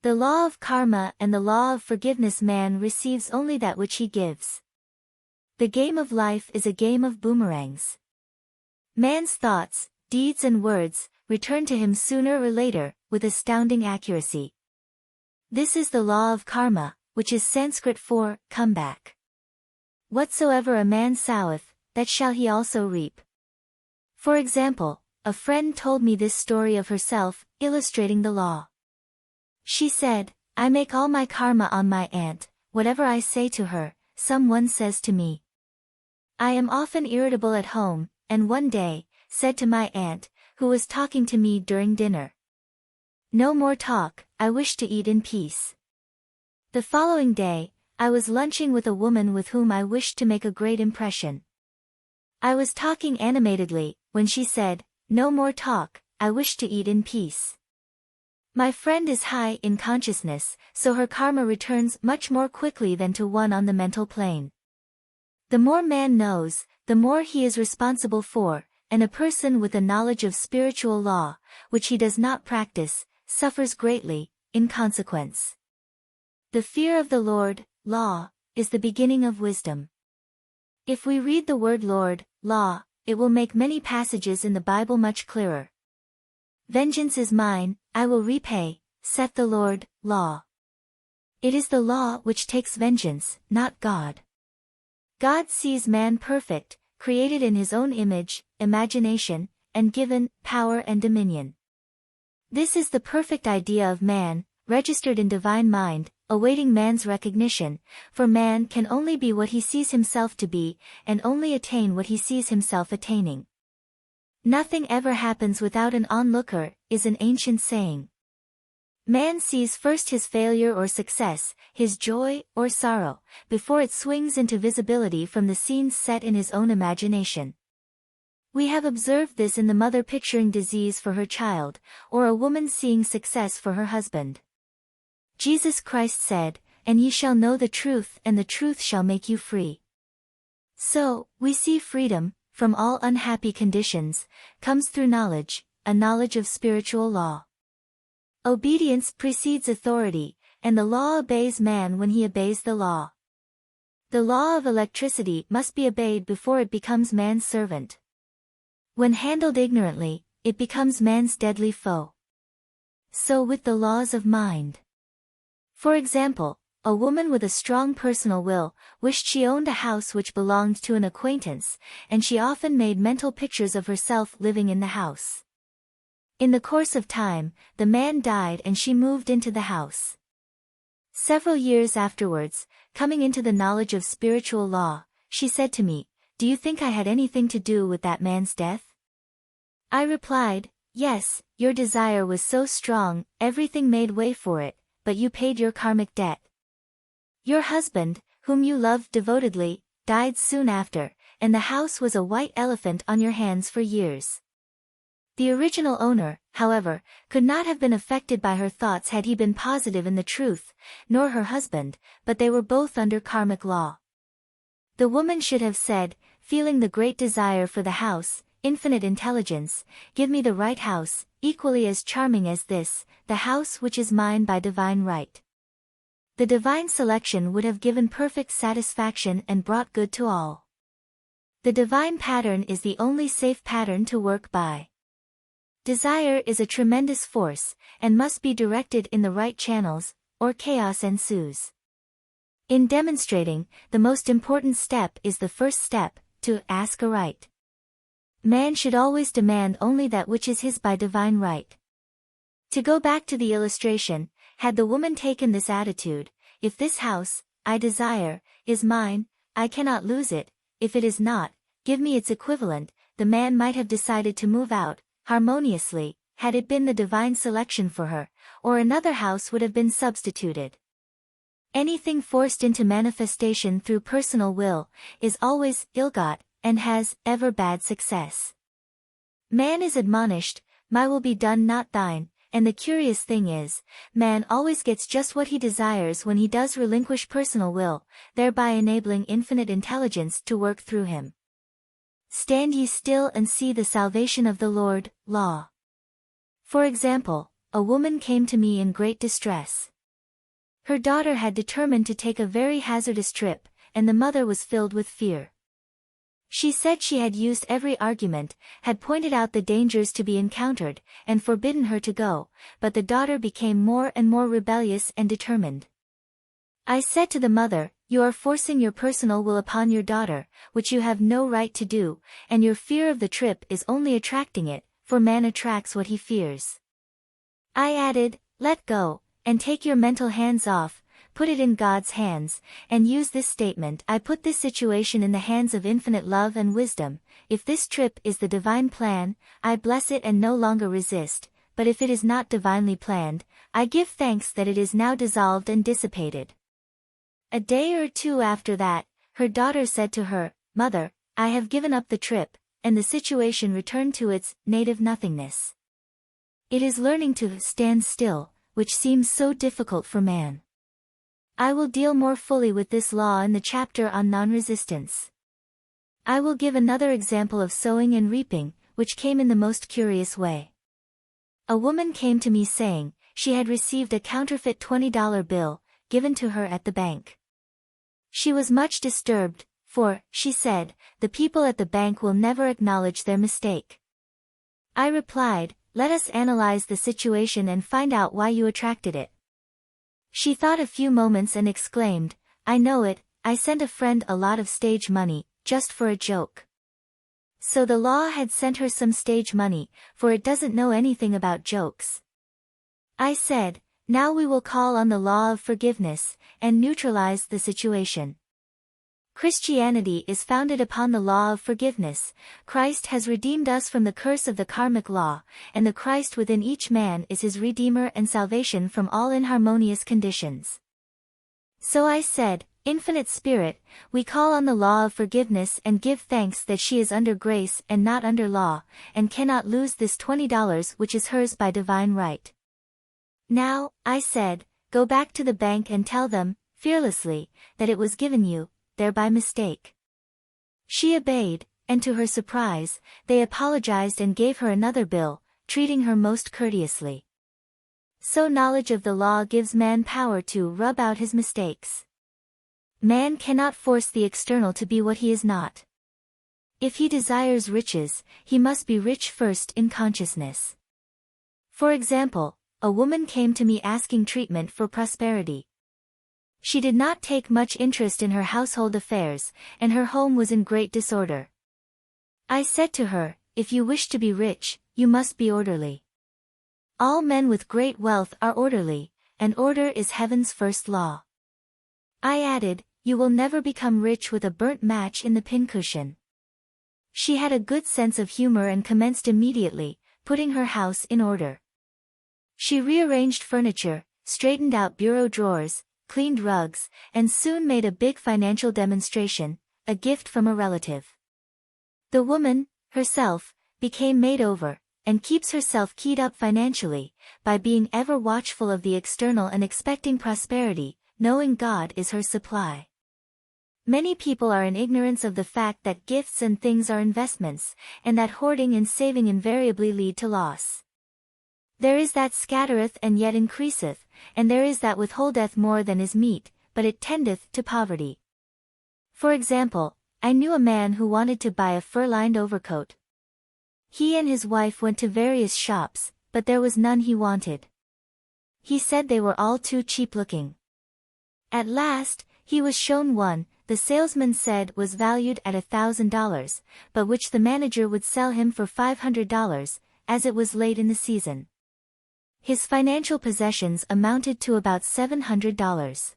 The law of karma and the law of forgiveness. Man receives only that which he gives. The game of life is a game of boomerangs. Man's thoughts, deeds and words return to him sooner or later, with astounding accuracy. This is the law of karma, which is Sanskrit for comeback. Whatsoever a man soweth, that shall he also reap. For example, a friend told me this story of herself, illustrating the law. She said, I make all my karma on my aunt. Whatever I say to her, someone says to me. I am often irritable at home, and one day, said to my aunt, who was talking to me during dinner. No more talk, I wish to eat in peace. The following day, I was lunching with a woman with whom I wished to make a great impression. I was talking animatedly, when she said, no more talk, I wish to eat in peace. My friend is high in consciousness, so her karma returns much more quickly than to one on the mental plane. The more man knows, the more he is responsible for, and a person with a knowledge of spiritual law, which he does not practice, suffers greatly, in consequence. The fear of the Lord, law, is the beginning of wisdom. If we read the word Lord, law, it will make many passages in the Bible much clearer. Vengeance is mine, I will repay, saith the Lord, law. It is the law which takes vengeance, not God. God sees man perfect, created in his own image, imagination, and given power and dominion. This is the perfect idea of man, registered in divine mind, awaiting man's recognition, for man can only be what he sees himself to be, and only attain what he sees himself attaining. Nothing ever happens without an onlooker, is an ancient saying. Man sees first his failure or success, his joy or sorrow, before it swings into visibility from the scenes set in his own imagination. We have observed this in the mother picturing disease for her child, or a woman seeing success for her husband. Jesus Christ said, and ye shall know the truth and the truth shall make you free. So, we see freedom, from all unhappy conditions, comes through knowledge, a knowledge of spiritual law. Obedience precedes authority, and the law obeys man when he obeys the law. The law of electricity must be obeyed before it becomes man's servant. When handled ignorantly, it becomes man's deadly foe. So with the laws of mind. For example, a woman with a strong personal will wished she owned a house which belonged to an acquaintance, and she often made mental pictures of herself living in the house. In the course of time, the man died and she moved into the house. Several years afterwards, coming into the knowledge of spiritual law, she said to me, "Do you think I had anything to do with that man's death?" I replied, "Yes, your desire was so strong, everything made way for it, but you paid your karmic debt. Your husband, whom you loved devotedly, died soon after, and the house was a white elephant on your hands for years." The original owner, however, could not have been affected by her thoughts had he been positive in the truth, nor her husband, but they were both under karmic law. The woman should have said, feeling the great desire for the house, "Infinite intelligence, give me the right house, equally as charming as this, the house which is mine by divine right." The divine selection would have given perfect satisfaction and brought good to all. The divine pattern is the only safe pattern to work by. Desire is a tremendous force, and must be directed in the right channels, or chaos ensues. In demonstrating, the most important step is the first step, to ask aright. Man should always demand only that which is his by divine right. To go back to the illustration, had the woman taken this attitude, "If this house, I desire, is mine, I cannot lose it, if it is not, give me its equivalent," the man might have decided to move out, harmoniously, had it been the divine selection for her, or another house would have been substituted. Anything forced into manifestation through personal will, is always ill-got, and has ever bad success. Man is admonished, "My will be done not thine," and the curious thing is, man always gets just what he desires when he does relinquish personal will, thereby enabling infinite intelligence to work through him. Stand ye still and see the salvation of the Lord, law. For example, a woman came to me in great distress. Her daughter had determined to take a very hazardous trip, and the mother was filled with fear. She said she had used every argument, had pointed out the dangers to be encountered, and forbidden her to go, but the daughter became more and more rebellious and determined. I said to the mother, "You are forcing your personal will upon your daughter, which you have no right to do, and your fear of the trip is only attracting it, for man attracts what he fears." I added, "Let go, and take your mental hands off, put it in God's hands, and use this statement: I put this situation in the hands of infinite love and wisdom. If this trip is the divine plan, I bless it and no longer resist, but if it is not divinely planned, I give thanks that it is now dissolved and dissipated." A day or two after that, her daughter said to her, "Mother, I have given up the trip," and the situation returned to its native nothingness. It is learning to stand still, which seems so difficult for man. I will deal more fully with this law in the chapter on non-resistance. I will give another example of sowing and reaping, which came in the most curious way. A woman came to me saying, she had received a counterfeit $20 bill, given to her at the bank. She was much disturbed, for, she said, the people at the bank will never acknowledge their mistake. I replied, "Let us analyze the situation and find out why you attracted it." She thought a few moments and exclaimed, "I know it, I sent a friend a lot of stage money, just for a joke." So the law had sent her some stage money, for it doesn't know anything about jokes. I said, "Now we will call on the law of forgiveness, and neutralize the situation." Christianity is founded upon the law of forgiveness. Christ has redeemed us from the curse of the karmic law, and the Christ within each man is his Redeemer and salvation from all inharmonious conditions. So I said, "Infinite Spirit, we call on the law of forgiveness and give thanks that she is under grace and not under law, and cannot lose this $20 which is hers by divine right. Now," I said, "go back to the bank and tell them, fearlessly, that it was given you, there by mistake." She obeyed, and to her surprise, they apologized and gave her another bill, treating her most courteously. So knowledge of the law gives man power to rub out his mistakes. Man cannot force the external to be what he is not. If he desires riches, he must be rich first in consciousness. For example, a woman came to me asking treatment for prosperity. She did not take much interest in her household affairs, and her home was in great disorder. I said to her, "If you wish to be rich, you must be orderly. All men with great wealth are orderly, and order is heaven's first law." I added, "You will never become rich with a burnt match in the pincushion." She had a good sense of humor and commenced immediately, putting her house in order. She rearranged furniture, straightened out bureau drawers, cleaned rugs, and soon made a big financial demonstration, a gift from a relative. The woman, herself, became made over, and keeps herself keyed up financially, by being ever watchful of the external and expecting prosperity, knowing God is her supply. Many people are in ignorance of the fact that gifts and things are investments, and that hoarding and saving invariably lead to loss. There is that scattereth and yet increaseth, and there is that withholdeth more than is meet, but it tendeth to poverty. For example, I knew a man who wanted to buy a fur-lined overcoat. He and his wife went to various shops, but there was none he wanted. He said they were all too cheap-looking. At last, he was shown one, the salesman said was valued at $1,000, but which the manager would sell him for $500, as it was late in the season. His financial possessions amounted to about $700.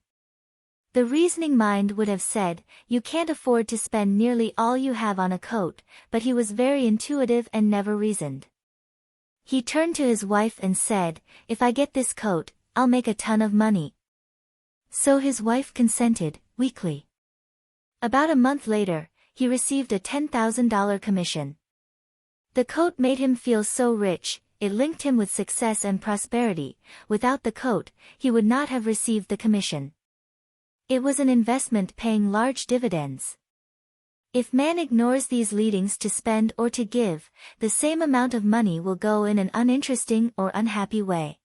The reasoning mind would have said, "You can't afford to spend nearly all you have on a coat," but he was very intuitive and never reasoned. He turned to his wife and said, "If I get this coat, I'll make a ton of money." So his wife consented, weakly. About a month later, he received a $10,000 commission. The coat made him feel so rich, it linked him with success and prosperity. Without the coat, he would not have received the commission. It was an investment paying large dividends. If man ignores these leadings to spend or to give, the same amount of money will go in an uninteresting or unhappy way.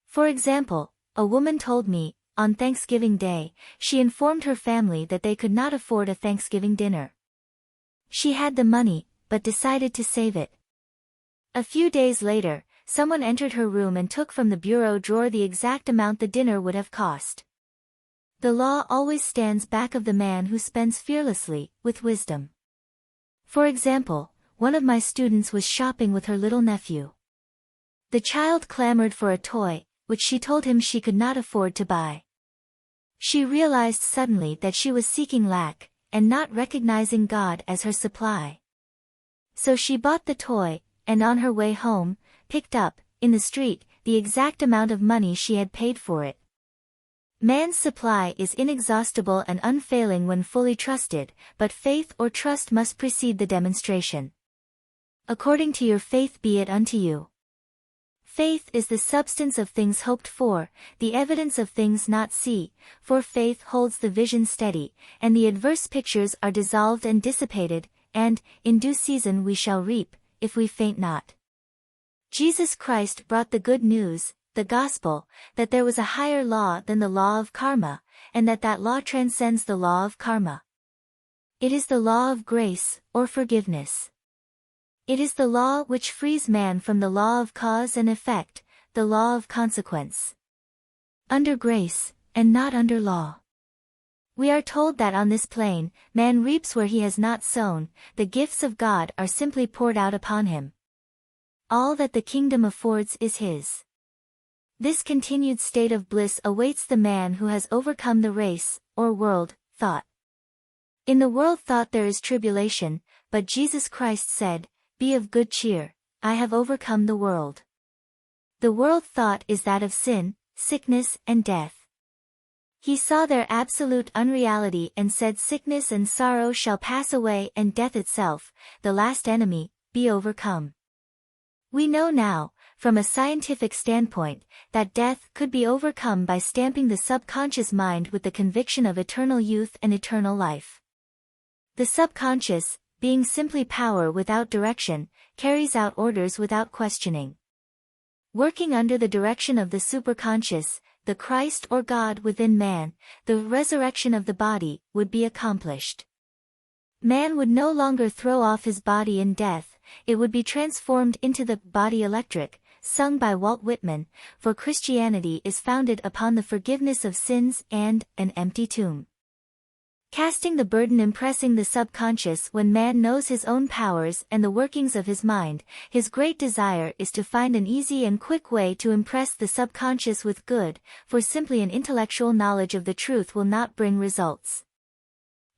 For example, a woman told me, on Thanksgiving Day, she informed her family that they could not afford a Thanksgiving dinner. She had the money, but decided to save it. A few days later, someone entered her room and took from the bureau drawer the exact amount the dinner would have cost. The law always stands back of the man who spends fearlessly, with wisdom. For example, one of my students was shopping with her little nephew. The child clamored for a toy, which she told him she could not afford to buy. She realized suddenly that she was seeking lack, and not recognizing God as her supply. So she bought the toy, and on her way home, picked up, in the street, the exact amount of money she had paid for it. Man's supply is inexhaustible and unfailing when fully trusted, but faith or trust must precede the demonstration. According to your faith be it unto you. Faith is the substance of things hoped for, the evidence of things not seen, for faith holds the vision steady, and the adverse pictures are dissolved and dissipated, and, in due season we shall reap, if we faint not. Jesus Christ brought the good news, the gospel, that there was a higher law than the law of karma, and that law transcends the law of karma. It is the law of grace, or forgiveness. It is the law which frees man from the law of cause and effect, the law of consequence. Under grace, and not under law. We are told that on this plane, man reaps where he has not sown, the gifts of God are simply poured out upon him. All that the kingdom affords is his. This continued state of bliss awaits the man who has overcome the race, or world, thought. In the world thought there is tribulation, but Jesus Christ said, "Be of good cheer, I have overcome the world." The world thought is that of sin, sickness and death. He saw their absolute unreality and said sickness and sorrow shall pass away and death itself, the last enemy, be overcome. We know now, from a scientific standpoint, that death could be overcome by stamping the subconscious mind with the conviction of eternal youth and eternal life. The subconscious, being simply power without direction, carries out orders without questioning. Working under the direction of the superconscious, the Christ or God within man, the resurrection of the body would be accomplished. Man would no longer throw off his body in death, it would be transformed into the body electric, sung by Walt Whitman, for Christianity is founded upon the forgiveness of sins and an empty tomb. Casting the burden impressing the subconscious when man knows his own powers and the workings of his mind, his great desire is to find an easy and quick way to impress the subconscious with good, for simply an intellectual knowledge of the truth will not bring results.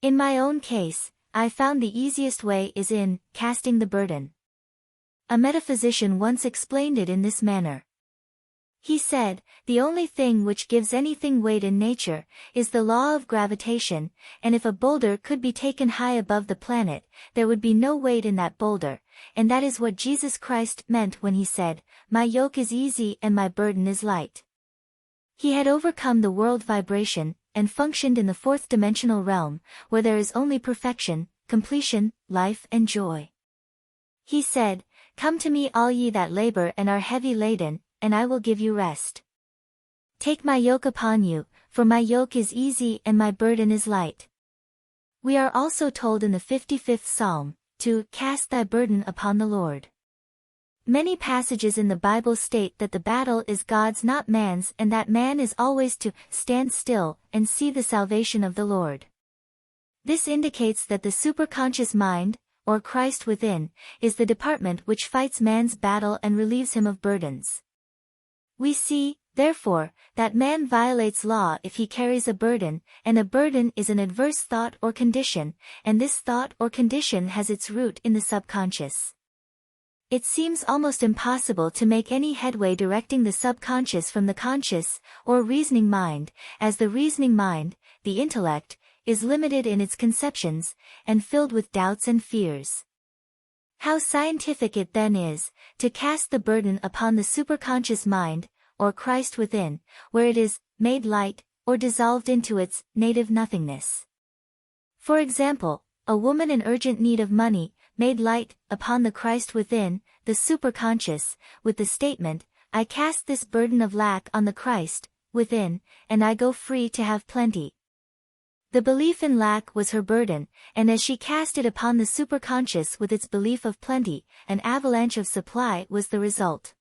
In my own case, I found the easiest way is in casting the burden. A metaphysician once explained it in this manner. He said, the only thing which gives anything weight in nature, is the law of gravitation, and if a boulder could be taken high above the planet, there would be no weight in that boulder, and that is what Jesus Christ meant when he said, "My yoke is easy and my burden is light." He had overcome the world vibration, and functioned in the fourth dimensional realm, where there is only perfection, completion, life and joy. He said, "Come to me all ye that labor and are heavy laden, and I will give you rest. Take my yoke upon you, for my yoke is easy and my burden is light." We are also told in the 55th Psalm, to cast thy burden upon the Lord. Many passages in the Bible state that the battle is God's not man's and that man is always to stand still and see the salvation of the Lord. This indicates that the superconscious mind, or Christ within, is the department which fights man's battle and relieves him of burdens. We see, therefore, that man violates law if he carries a burden, and a burden is an adverse thought or condition, and this thought or condition has its root in the subconscious. It seems almost impossible to make any headway directing the subconscious from the conscious, or reasoning mind, as the reasoning mind, the intellect, is limited in its conceptions, and filled with doubts and fears. How scientific it then is, to cast the burden upon the superconscious mind, or Christ within, where it is made light, or dissolved into its native nothingness. For example, a woman in urgent need of money, made light, upon the Christ within, the superconscious, with the statement, "I cast this burden of lack on the Christ," within, and I go free to have plenty. The belief in lack was her burden, and as she cast it upon the superconscious with its belief of plenty, an avalanche of supply was the result.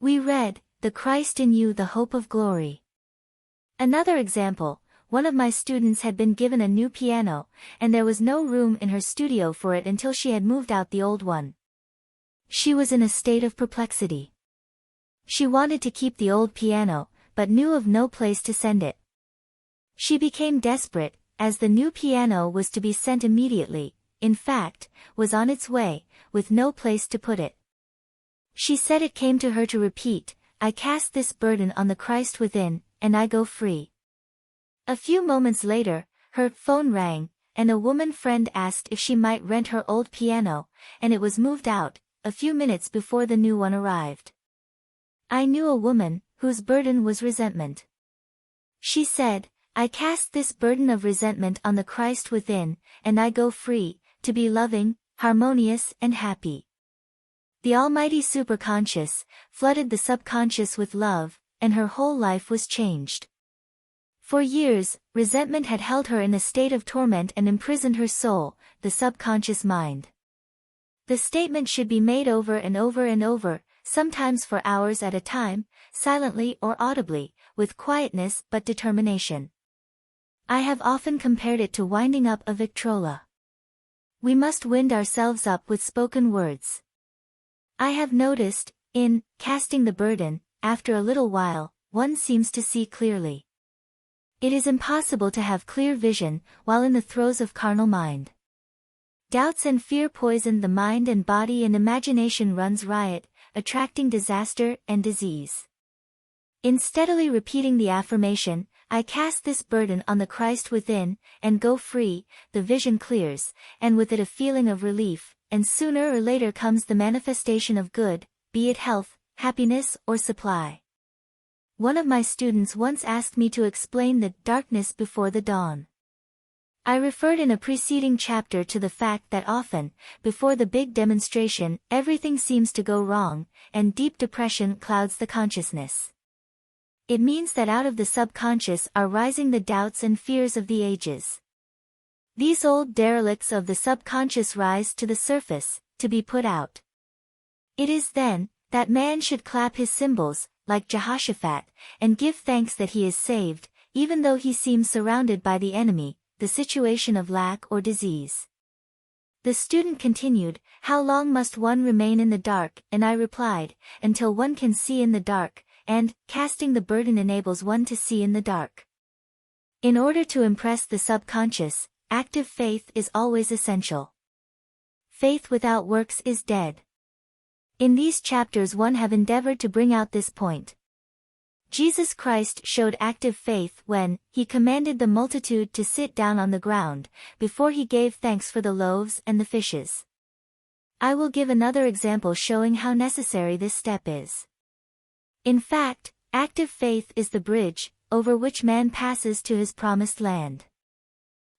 We read, "The Christ in you, the hope of glory." Another example, one of my students had been given a new piano, and there was no room in her studio for it until she had moved out the old one. She was in a state of perplexity. She wanted to keep the old piano, but knew of no place to send it. She became desperate, as the new piano was to be sent immediately, in fact, was on its way, with no place to put it. She said it came to her to repeat, "I cast this burden on the Christ within, and I go free." A few moments later, her phone rang, and a woman friend asked if she might rent her old piano, and it was moved out, a few minutes before the new one arrived. I knew a woman, whose burden was resentment. She said, "I cast this burden of resentment on the Christ within, and I go free, to be loving, harmonious and happy." The almighty superconscious flooded the subconscious with love, and her whole life was changed. For years, resentment had held her in a state of torment and imprisoned her soul, the subconscious mind. The statement should be made over and over and over, sometimes for hours at a time, silently or audibly, with quietness but determination. I have often compared it to winding up a Victrola. We must wind ourselves up with spoken words. I have noticed, in casting the burden, after a little while, one seems to see clearly. It is impossible to have clear vision while in the throes of carnal mind. Doubts and fear poison the mind and body, and imagination runs riot, attracting disaster and disease. In steadily repeating the affirmation, "I cast this burden on the Christ within, and go free," the vision clears, and with it a feeling of relief, and sooner or later comes the manifestation of good, be it health, happiness or supply. One of my students once asked me to explain the darkness before the dawn. I referred in a preceding chapter to the fact that often, before the big demonstration, everything seems to go wrong, and deep depression clouds the consciousness. It means that out of the subconscious are rising the doubts and fears of the ages. These old derelicts of the subconscious rise to the surface, to be put out. It is then, that man should clap his cymbals, like Jehoshaphat, and give thanks that he is saved, even though he seems surrounded by the enemy, the situation of lack or disease. The student continued, "How long must one remain in the dark?" And I replied, "Until one can see in the dark," and casting the burden enables one to see in the dark. In order to impress the subconscious, active faith is always essential. Faith without works is dead. In these chapters one have endeavored to bring out this point. Jesus Christ showed active faith when he commanded the multitude to sit down on the ground, before he gave thanks for the loaves and the fishes. I will give another example showing how necessary this step is. In fact, active faith is the bridge over which man passes to his promised land.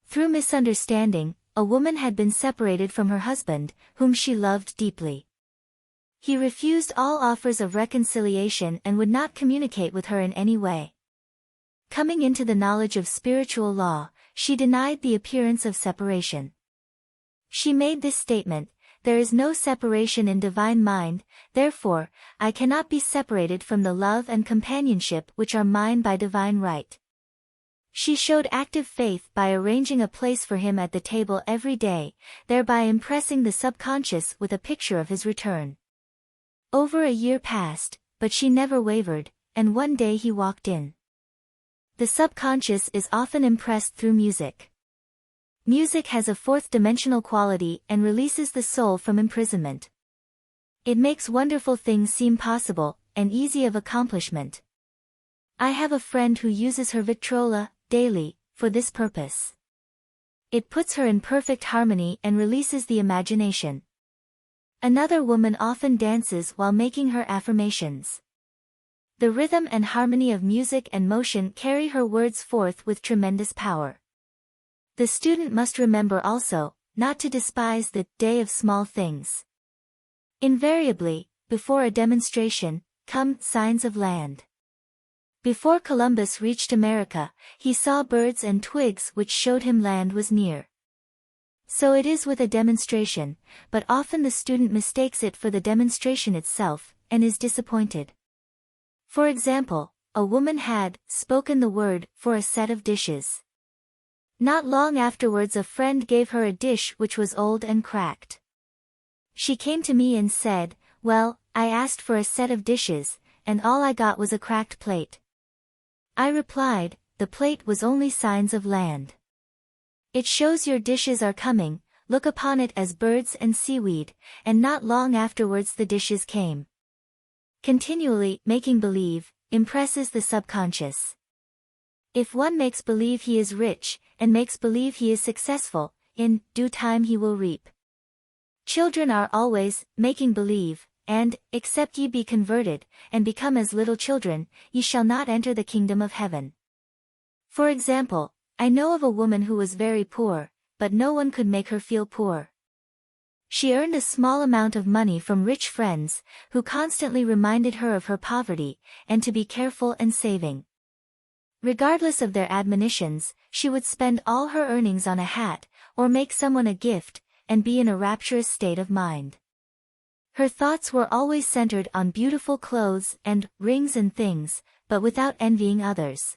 Through misunderstanding, a woman had been separated from her husband, whom she loved deeply. He refused all offers of reconciliation and would not communicate with her in any way. Coming into the knowledge of spiritual law, she denied the appearance of separation. She made this statement, "There is no separation in divine mind, therefore, I cannot be separated from the love and companionship which are mine by divine right." She showed active faith by arranging a place for him at the table every day, thereby impressing the subconscious with a picture of his return. Over a year passed, but she never wavered, and one day he walked in. The subconscious is often impressed through music. Music has a fourth-dimensional quality and releases the soul from imprisonment. It makes wonderful things seem possible, and easy of accomplishment. I have a friend who uses her Victrola, daily, for this purpose. It puts her in perfect harmony and releases the imagination. Another woman often dances while making her affirmations. The rhythm and harmony of music and motion carry her words forth with tremendous power. The student must remember also, not to despise the day of small things. Invariably, before a demonstration, come signs of land. Before Columbus reached America, he saw birds and twigs which showed him land was near. So it is with a demonstration, but often the student mistakes it for the demonstration itself, and is disappointed. For example, a woman had spoken the word for a set of dishes. Not long afterwards a friend gave her a dish which was old and cracked. She came to me and said, "Well, I asked for a set of dishes, and all I got was a cracked plate." I replied, "The plate was only signs of land. It shows your dishes are coming, look upon it as birds and seaweed," and not long afterwards the dishes came. Continually making believe impresses the subconscious. If one makes believe he is rich, and makes believe he is successful, in due time he will reap. Children are always making believe, and, except ye be converted, and become as little children, ye shall not enter the kingdom of heaven. For example, I know of a woman who was very poor, but no one could make her feel poor. She earned a small amount of money from rich friends, who constantly reminded her of her poverty, and to be careful and saving. Regardless of their admonitions, she would spend all her earnings on a hat, or make someone a gift, and be in a rapturous state of mind. Her thoughts were always centered on beautiful clothes and rings and things, but without envying others.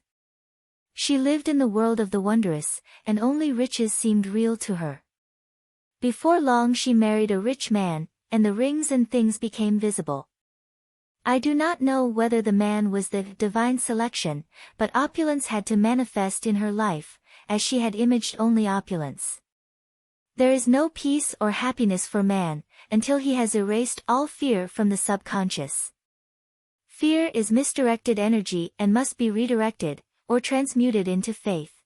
She lived in the world of the wondrous, and only riches seemed real to her. Before long she married a rich man, and the rings and things became visible. I do not know whether the man was the divine selection, but opulence had to manifest in her life, as she had imaged only opulence. There is no peace or happiness for man, until he has erased all fear from the subconscious. Fear is misdirected energy and must be redirected, or transmuted into faith.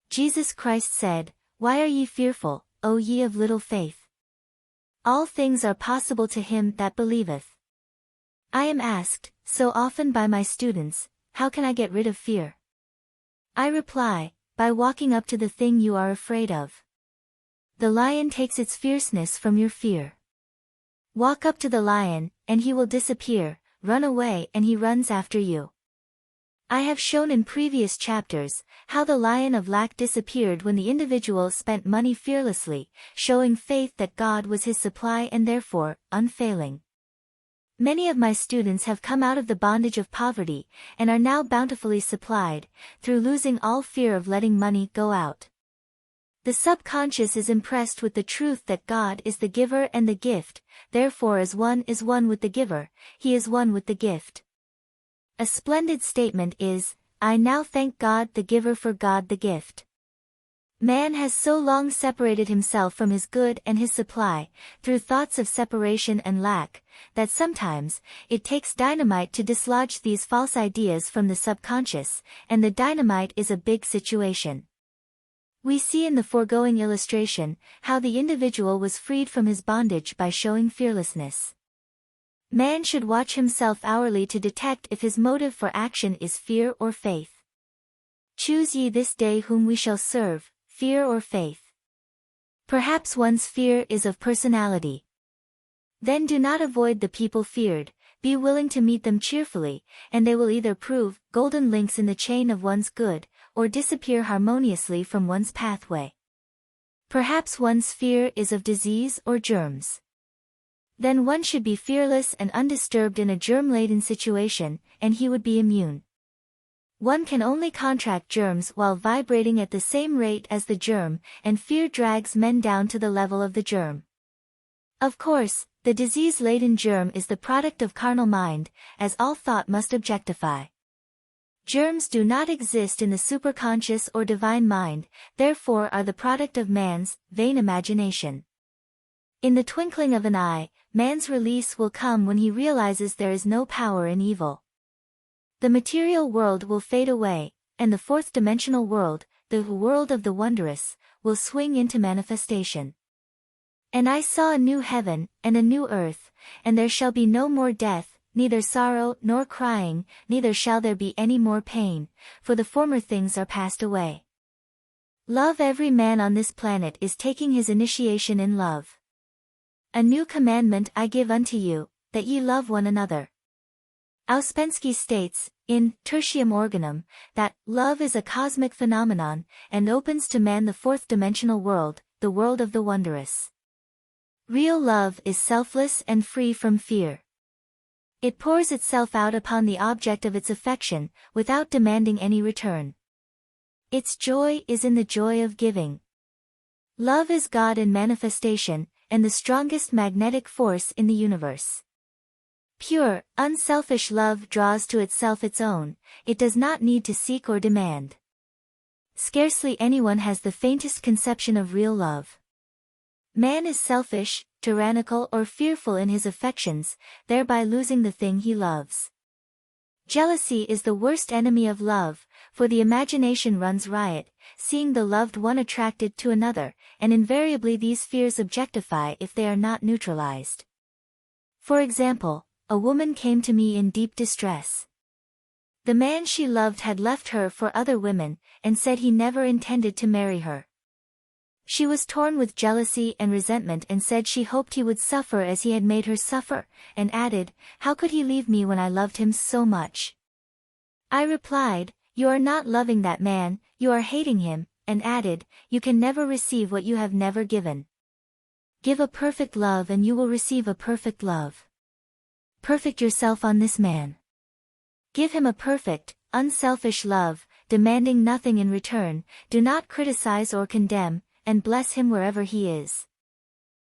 Jesus Christ said, "Why are ye fearful, O ye of little faith? All things are possible to him that believeth." I am asked, so often by my students, how can I get rid of fear? I reply, by walking up to the thing you are afraid of. The lion takes its fierceness from your fear. Walk up to the lion, and he will disappear, run away and he runs after you. I have shown in previous chapters, how the lion of lack disappeared when the individual spent money fearlessly, showing faith that God was his supply and therefore, unfailing. Many of my students have come out of the bondage of poverty, and are now bountifully supplied, through losing all fear of letting money go out. The subconscious is impressed with the truth that God is the giver and the gift, therefore as one is one with the giver, he is one with the gift. A splendid statement is, I now thank God the giver for God the gift. Man has so long separated himself from his good and his supply, through thoughts of separation and lack, that sometimes, it takes dynamite to dislodge these false ideas from the subconscious, and the dynamite is a big situation. We see in the foregoing illustration, how the individual was freed from his bondage by showing fearlessness. Man should watch himself hourly to detect if his motive for action is fear or faith. Choose ye this day whom we shall serve, fear or faith. Perhaps one's fear is of personality. Then do not avoid the people feared, be willing to meet them cheerfully, and they will either prove golden links in the chain of one's good, or disappear harmoniously from one's pathway. Perhaps one's fear is of disease or germs. Then one should be fearless and undisturbed in a germ-laden situation, and he would be immune. One can only contract germs while vibrating at the same rate as the germ, and fear drags men down to the level of the germ. Of course, the disease-laden germ is the product of carnal mind, as all thought must objectify. Germs do not exist in the superconscious or divine mind, therefore are the product of man's vain imagination. In the twinkling of an eye, man's release will come when he realizes there is no power in evil. The material world will fade away, and the fourth-dimensional world, the world of the wondrous, will swing into manifestation. And I saw a new heaven, and a new earth, and there shall be no more death, neither sorrow nor crying, neither shall there be any more pain, for the former things are passed away. Love. Every man on this planet is taking his initiation in love. A new commandment I give unto you, that ye love one another. Ouspensky states, in Tertium Organum, that love is a cosmic phenomenon, and opens to man the fourth-dimensional world, the world of the wondrous. Real love is selfless and free from fear. It pours itself out upon the object of its affection, without demanding any return. Its joy is in the joy of giving. Love is God in manifestation, and the strongest magnetic force in the universe. Pure, unselfish love draws to itself its own, it does not need to seek or demand. Scarcely anyone has the faintest conception of real love. Man is selfish, tyrannical or fearful in his affections, thereby losing the thing he loves. Jealousy is the worst enemy of love, for the imagination runs riot, seeing the loved one attracted to another, and invariably these fears objectify if they are not neutralized. For example, a woman came to me in deep distress. The man she loved had left her for other women, and said he never intended to marry her. She was torn with jealousy and resentment and said she hoped he would suffer as he had made her suffer, and added, "How could he leave me when I loved him so much?" I replied, "You are not loving that man, you are hating him," and added, "You can never receive what you have never given. Give a perfect love and you will receive a perfect love. Perfect yourself on this man. Give him a perfect, unselfish love, demanding nothing in return, do not criticize or condemn, and bless him wherever he is."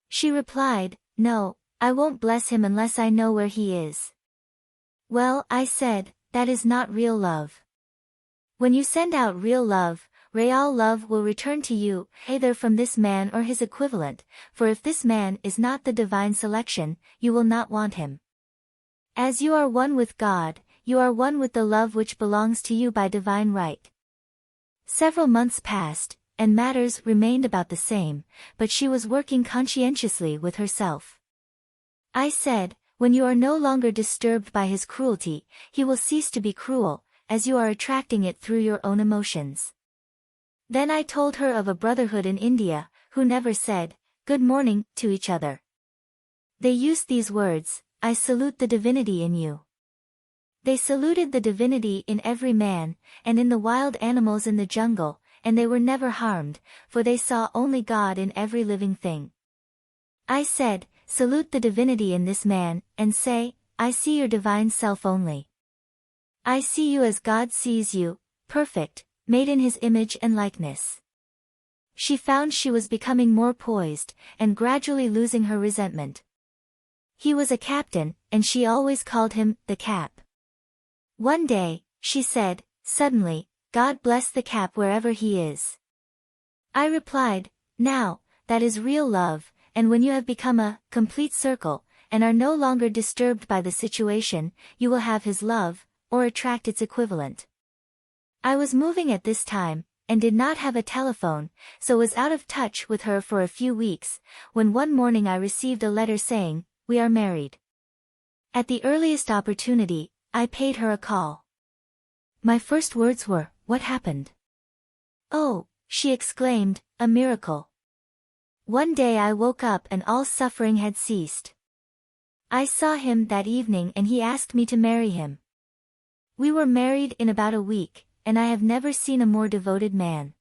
She replied, "No, I won't bless him unless I know where he is." "Well," I said, "that is not real love. When you send out real love, real love will return to you, either from this man or his equivalent, for if this man is not the divine selection, you will not want him. As you are one with God, you are one with the love which belongs to you by divine right." Several months passed, and matters remained about the same, but she was working conscientiously with herself. I said, "When you are no longer disturbed by his cruelty, he will cease to be cruel, as you are attracting it through your own emotions." Then I told her of a brotherhood in India, who never said, "Good morning," to each other. They used these words, "I salute the divinity in you." They saluted the divinity in every man, and in the wild animals in the jungle, and they were never harmed, for they saw only God in every living thing. I said, "Salute the divinity in this man, and say, I see your divine self only. I see you as God sees you, perfect, made in his image and likeness." She found she was becoming more poised, and gradually losing her resentment. He was a captain, and she always called him, the Cap. One day, she said, suddenly, "God bless the Cap wherever he is." I replied, "Now, that is real love, and when you have become a complete circle, and are no longer disturbed by the situation, you will have his love, or attract its equivalent." I was moving at this time, and did not have a telephone, so was out of touch with her for a few weeks, when one morning I received a letter saying, "We are married." At the earliest opportunity, I paid her a call. My first words were, "What happened?" "Oh," she exclaimed, "a miracle. One day I woke up and all suffering had ceased. I saw him that evening and he asked me to marry him. We were married in about a week, and I have never seen a more devoted man.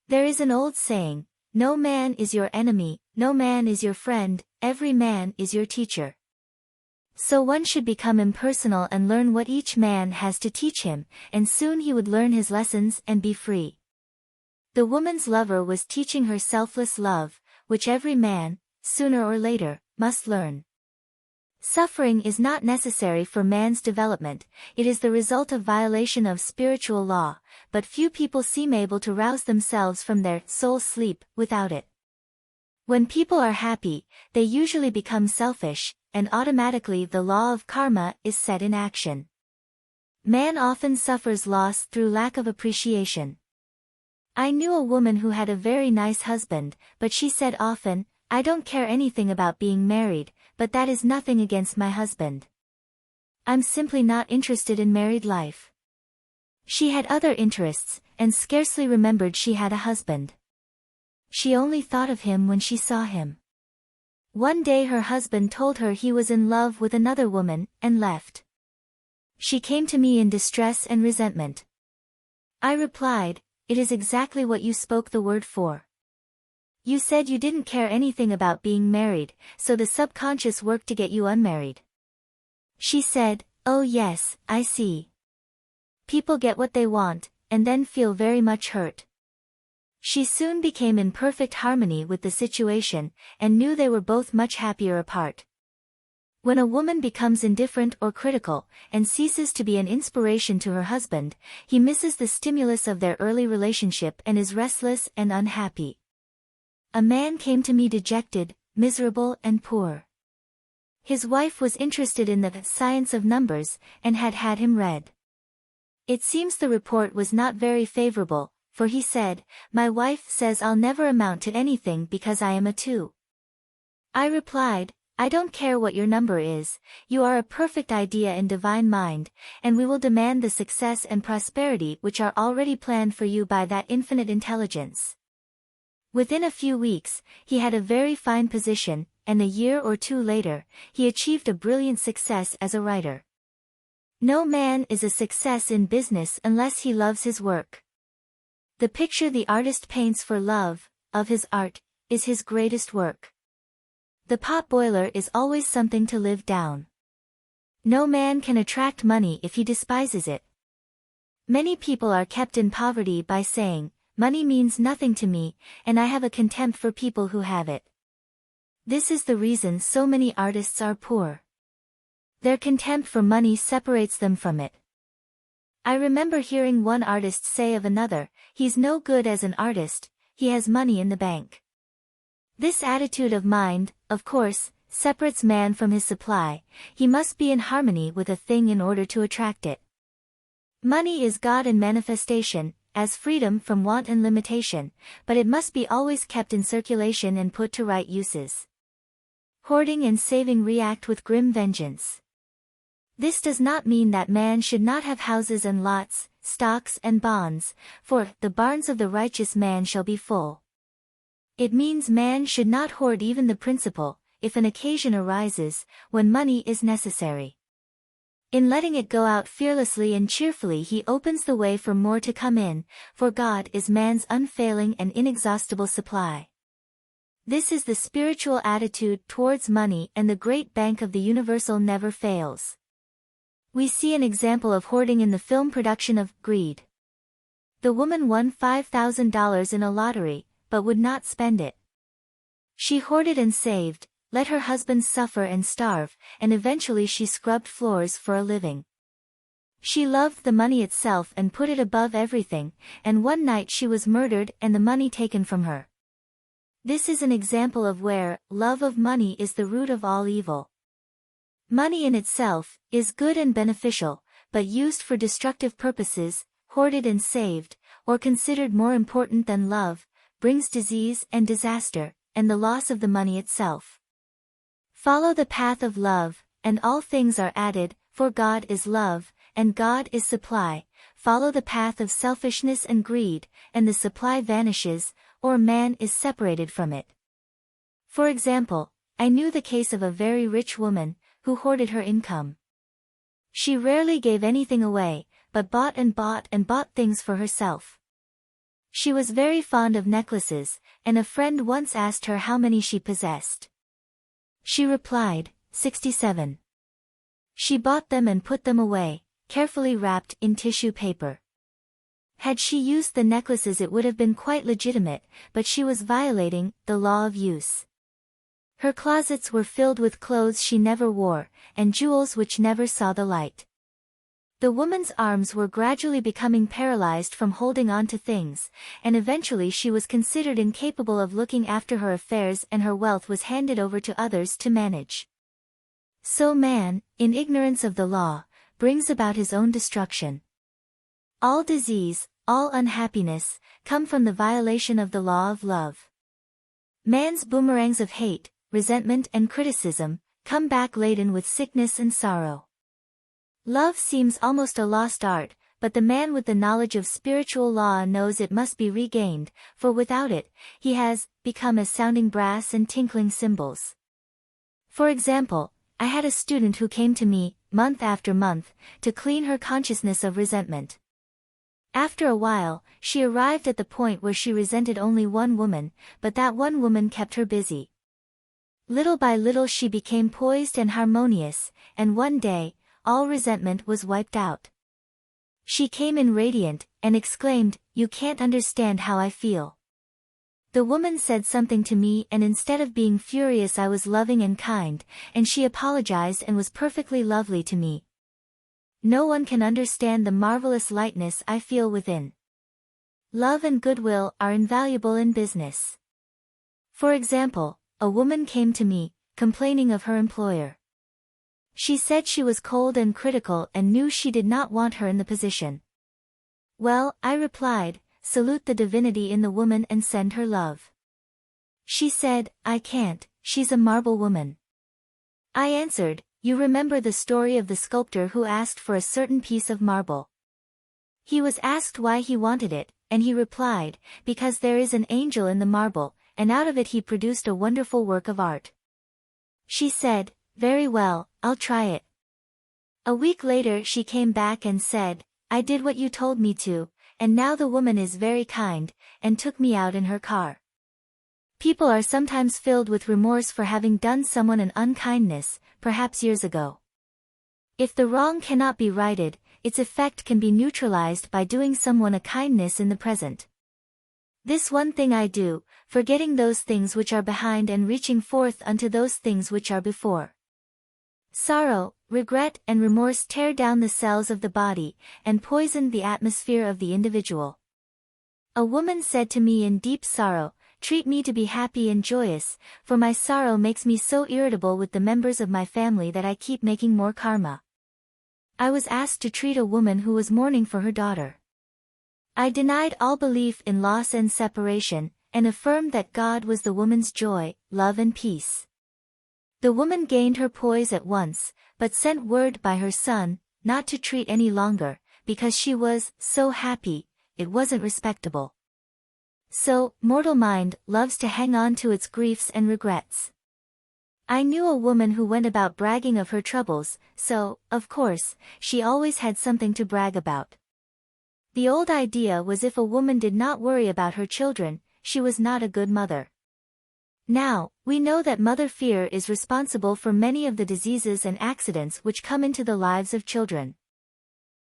There is an old saying, 'No man is your enemy, no man is your friend, every man is your teacher.' So one should become impersonal and learn what each man has to teach him, and soon he would learn his lessons and be free." The woman's lover was teaching her selfless love, which every man, sooner or later, must learn. Suffering is not necessary for man's development, it is the result of violation of spiritual law, but few people seem able to rouse themselves from their soul sleep without it. When people are happy, they usually become selfish, and automatically the law of karma is set in action. Man often suffers loss through lack of appreciation. I knew a woman who had a very nice husband, but she said often, "I don't care anything about being married, but that is nothing against my husband. I'm simply not interested in married life." She had other interests, and scarcely remembered she had a husband. She only thought of him when she saw him. One day her husband told her he was in love with another woman, and left. She came to me in distress and resentment. I replied, "It is exactly what you spoke the word for. You said you didn't care anything about being married, so the subconscious worked to get you unmarried." She said, "Oh yes, I see. People get what they want, and then feel very much hurt." She soon became in perfect harmony with the situation, and knew they were both much happier apart. When a woman becomes indifferent or critical, and ceases to be an inspiration to her husband, he misses the stimulus of their early relationship and is restless and unhappy. A man came to me dejected, miserable and poor. His wife was interested in the science of numbers, and had had him read. It seems the report was not very favorable, for he said, "My wife says I'll never amount to anything because I am a 2. I replied, "I don't care what your number is, you are a perfect idea in divine mind, and we will demand the success and prosperity which are already planned for you by that infinite intelligence." Within a few weeks, he had a very fine position, and a year or 2 later, he achieved a brilliant success as a writer. No man is a success in business unless he loves his work. The picture the artist paints for love of his art is his greatest work. The pot boiler is always something to live down. No man can attract money if he despises it. Many people are kept in poverty by saying, "Money means nothing to me, and I have a contempt for people who have it." This is the reason so many artists are poor. Their contempt for money separates them from it. I remember hearing one artist say of another, "He's no good as an artist, he has money in the bank." This attitude of mind, of course, separates man from his supply. He must be in harmony with a thing in order to attract it. Money is God in manifestation, as freedom from want and limitation, but it must be always kept in circulation and put to right uses. Hoarding and saving react with grim vengeance. This does not mean that man should not have houses and lots, stocks and bonds, for the barns of the righteous man shall be full. It means man should not hoard even the principal, if an occasion arises, when money is necessary. In letting it go out fearlessly and cheerfully he opens the way for more to come in, for God is man's unfailing and inexhaustible supply. This is the spiritual attitude towards money, and the great bank of the universal never fails. We see an example of hoarding in the film production of Greed. The woman won $5,000 in a lottery, but would not spend it. She hoarded and saved, let her husband suffer and starve, and eventually she scrubbed floors for a living. She loved the money itself and put it above everything, and one night she was murdered and the money taken from her. This is an example of where love of money is the root of all evil. Money in itself is good and beneficial, but used for destructive purposes, hoarded and saved, or considered more important than love, brings disease and disaster, and the loss of the money itself. Follow the path of love, and all things are added, for God is love, and God is supply. Follow the path of selfishness and greed, and the supply vanishes, or man is separated from it. For example, I knew the case of a very rich woman, who hoarded her income. She rarely gave anything away, but bought and bought and bought things for herself. She was very fond of necklaces, and a friend once asked her how many she possessed. She replied, 67. She bought them and put them away, carefully wrapped in tissue paper. Had she used the necklaces it would have been quite legitimate, but she was violating the law of use. Her closets were filled with clothes she never wore, and jewels which never saw the light. The woman's arms were gradually becoming paralyzed from holding on to things, and eventually she was considered incapable of looking after her affairs and her wealth was handed over to others to manage. So man, in ignorance of the law, brings about his own destruction. All disease, all unhappiness, come from the violation of the law of love. Man's boomerangs of hate, resentment and criticism, come back laden with sickness and sorrow. Love seems almost a lost art, but the man with the knowledge of spiritual law knows it must be regained, for without it, he has become as sounding brass and tinkling cymbals. For example, I had a student who came to me, month after month, to clean her consciousness of resentment. After a while, she arrived at the point where she resented only one woman, but that one woman kept her busy. Little by little she became poised and harmonious, and one day, all resentment was wiped out. She came in radiant, and exclaimed, "You can't understand how I feel." The woman said something to me, and instead of being furious I was loving and kind, and she apologized and was perfectly lovely to me. No one can understand the marvelous lightness I feel within. Love and goodwill are invaluable in business. For example, a woman came to me, complaining of her employer. She said she was cold and critical and knew she did not want her in the position. Well, I replied, salute the divinity in the woman and send her love. She said, I can't, she's a marble woman. I answered, you remember the story of the sculptor who asked for a certain piece of marble. He was asked why he wanted it, and he replied, because there is an angel in the marble, and out of it he produced a wonderful work of art. She said, very well, I'll try it. A week later she came back and said, I did what you told me to, and now the woman is very kind, and took me out in her car. People are sometimes filled with remorse for having done someone an unkindness, perhaps years ago. If the wrong cannot be righted, its effect can be neutralized by doing someone a kindness in the present. This one thing I do, forgetting those things which are behind and reaching forth unto those things which are before. Sorrow, regret and remorse tear down the cells of the body, and poison the atmosphere of the individual. A woman said to me in deep sorrow, treat me to be happy and joyous, for my sorrow makes me so irritable with the members of my family that I keep making more karma. I was asked to treat a woman who was mourning for her daughter. I denied all belief in loss and separation, and affirmed that God was the woman's joy, love and peace. The woman gained her poise at once, but sent word by her son, not to treat any longer, because she was so happy, it wasn't respectable. So, mortal mind loves to hang on to its griefs and regrets. I knew a woman who went about bragging of her troubles, so, of course, she always had something to brag about. The old idea was if a woman did not worry about her children, she was not a good mother. Now, we know that mother fear is responsible for many of the diseases and accidents which come into the lives of children.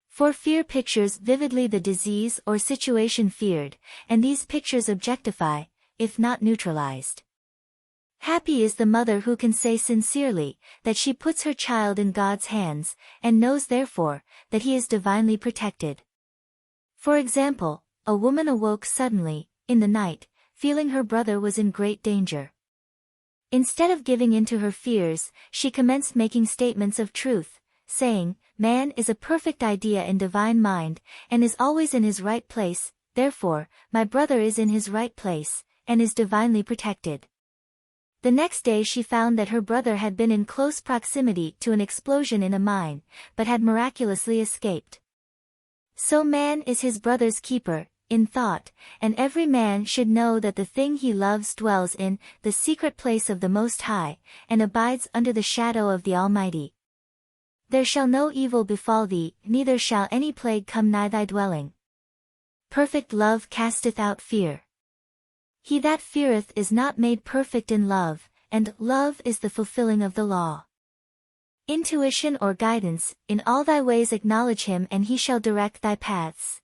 For fear pictures vividly the disease or situation feared, and these pictures objectify, if not neutralized. Happy is the mother who can say sincerely, that she puts her child in God's hands, and knows therefore, that he is divinely protected. For example, a woman awoke suddenly, in the night, feeling her brother was in great danger. Instead of giving in to her fears, she commenced making statements of truth, saying, man is a perfect idea in divine mind, and is always in his right place, therefore, my brother is in his right place, and is divinely protected. The next day she found that her brother had been in close proximity to an explosion in a mine, but had miraculously escaped. So man is his brother's keeper, in thought, and every man should know that the thing he loves dwells in the secret place of the Most High, and abides under the shadow of the Almighty. There shall no evil befall thee, neither shall any plague come nigh thy dwelling. Perfect love casteth out fear. He that feareth is not made perfect in love, and love is the fulfilling of the law. Intuition or guidance, in all thy ways acknowledge him and he shall direct thy paths.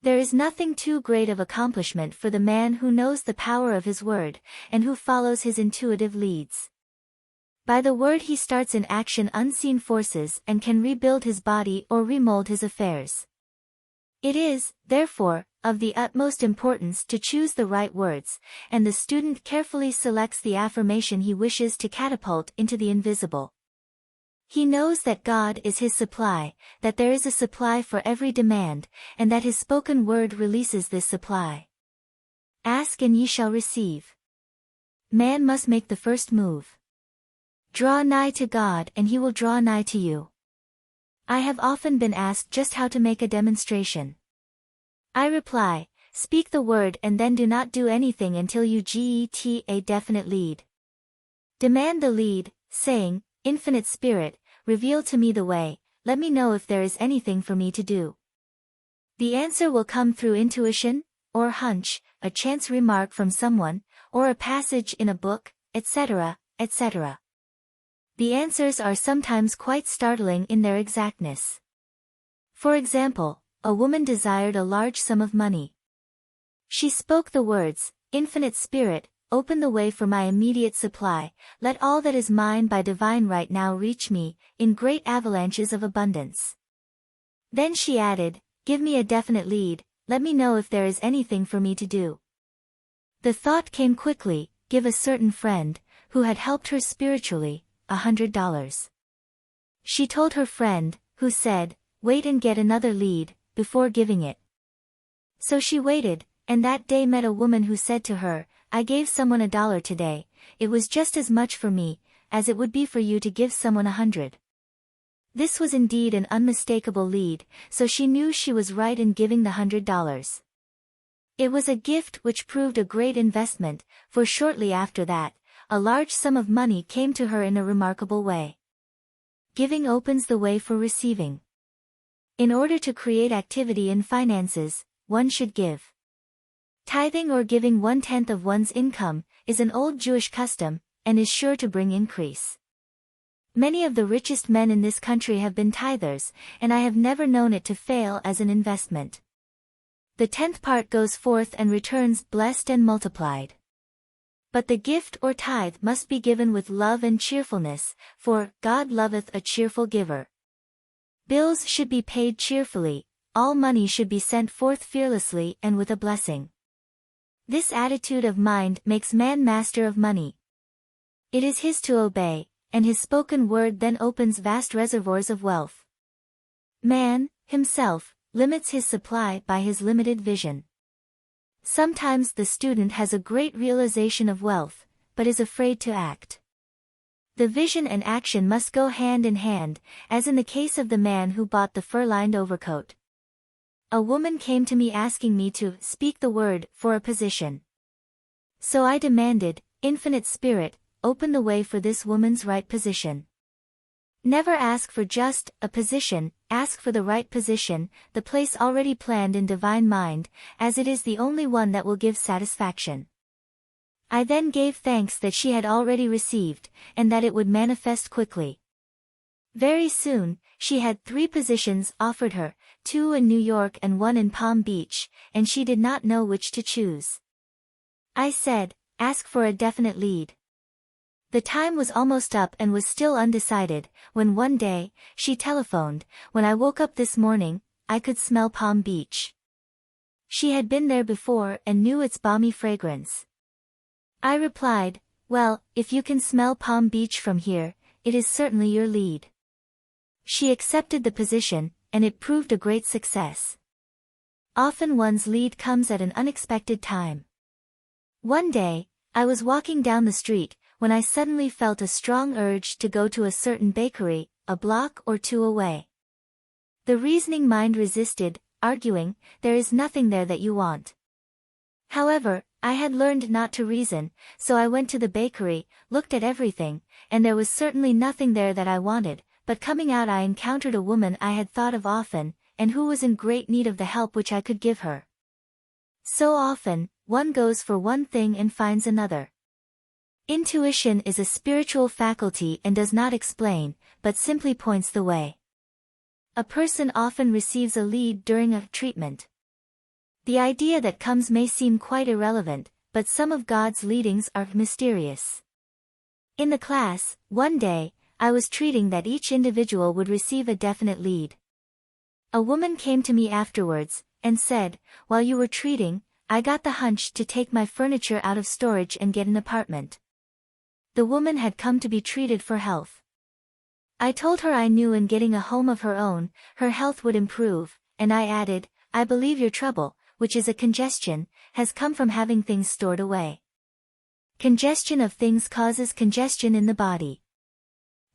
There is nothing too great of accomplishment for the man who knows the power of his word, and who follows his intuitive leads. By the word he starts in action unseen forces and can rebuild his body or remold his affairs. It is, therefore, of the utmost importance to choose the right words, and the student carefully selects the affirmation he wishes to catapult into the invisible. He knows that God is his supply, that there is a supply for every demand, and that his spoken word releases this supply. Ask and ye shall receive. Man must make the first move. Draw nigh to God and he will draw nigh to you. I have often been asked just how to make a demonstration. I reply, speak the word and then do not do anything until you get a definite lead. Demand the lead, saying, Infinite Spirit, reveal to me the way, let me know if there is anything for me to do. The answer will come through intuition, or hunch, a chance remark from someone, or a passage in a book, etc., etc. The answers are sometimes quite startling in their exactness. For example, a woman desired a large sum of money. She spoke the words, Infinite Spirit, open the way for my immediate supply, let all that is mine by divine right now reach me, in great avalanches of abundance. Then she added, give me a definite lead, let me know if there is anything for me to do. The thought came quickly, give a certain friend, who had helped her spiritually, $100. She told her friend, who said, wait and get another lead, before giving it. So she waited, and that day met a woman who said to her, I gave someone $1 today, it was just as much for me, as it would be for you to give someone 100. This was indeed an unmistakable lead, so she knew she was right in giving the $100. It was a gift which proved a great investment, for shortly after that, a large sum of money came to her in a remarkable way. Giving opens the way for receiving. In order to create activity in finances, one should give. Tithing or giving 1/10 of one's income is an old Jewish custom, and is sure to bring increase. Many of the richest men in this country have been tithers, and I have never known it to fail as an investment. The 10th part goes forth and returns blessed and multiplied. But the gift or tithe must be given with love and cheerfulness, for God loveth a cheerful giver. Bills should be paid cheerfully, all money should be sent forth fearlessly and with a blessing. This attitude of mind makes man master of money. It is his to obey, and his spoken word then opens vast reservoirs of wealth. Man, himself, limits his supply by his limited vision. Sometimes the student has a great realization of wealth, but is afraid to act. The vision and action must go hand in hand, as in the case of the man who bought the fur-lined overcoat. A woman came to me asking me to speak the word for a position. So I demanded, Infinite Spirit, open the way for this woman's right position. Never ask for just a position, ask for the right position, the place already planned in divine mind, as it is the only one that will give satisfaction. I then gave thanks that she had already received, and that it would manifest quickly. Very soon, she had 3 positions offered her, 2 in New York and 1 in Palm Beach, and she did not know which to choose. I said, ask for a definite lead. The time was almost up and was still undecided, when one day, she telephoned, when I woke up this morning, I could smell Palm Beach. She had been there before and knew its balmy fragrance. I replied, well, if you can smell Palm Beach from here, it is certainly your lead. She accepted the position, and it proved a great success. Often one's lead comes at an unexpected time. One day, I was walking down the street, when I suddenly felt a strong urge to go to a certain bakery, a block or 2 away. The reasoning mind resisted, arguing, there is nothing there that you want. However, I had learned not to reason, so I went to the bakery, looked at everything, and there was certainly nothing there that I wanted, but coming out I encountered a woman I had thought of often, and who was in great need of the help which I could give her. So often, one goes for one thing and finds another. Intuition is a spiritual faculty and does not explain, but simply points the way. A person often receives a lead during a treatment. The idea that comes may seem quite irrelevant, but some of God's leadings are mysterious. In the class, one day, I was treating that each individual would receive a definite lead. A woman came to me afterwards, and said, while you were treating, I got the hunch to take my furniture out of storage and get an apartment. The woman had come to be treated for health. I told her I knew in getting a home of her own, her health would improve, and I added, I believe your trouble, which is a congestion, has come from having things stored away. Congestion of things causes congestion in the body.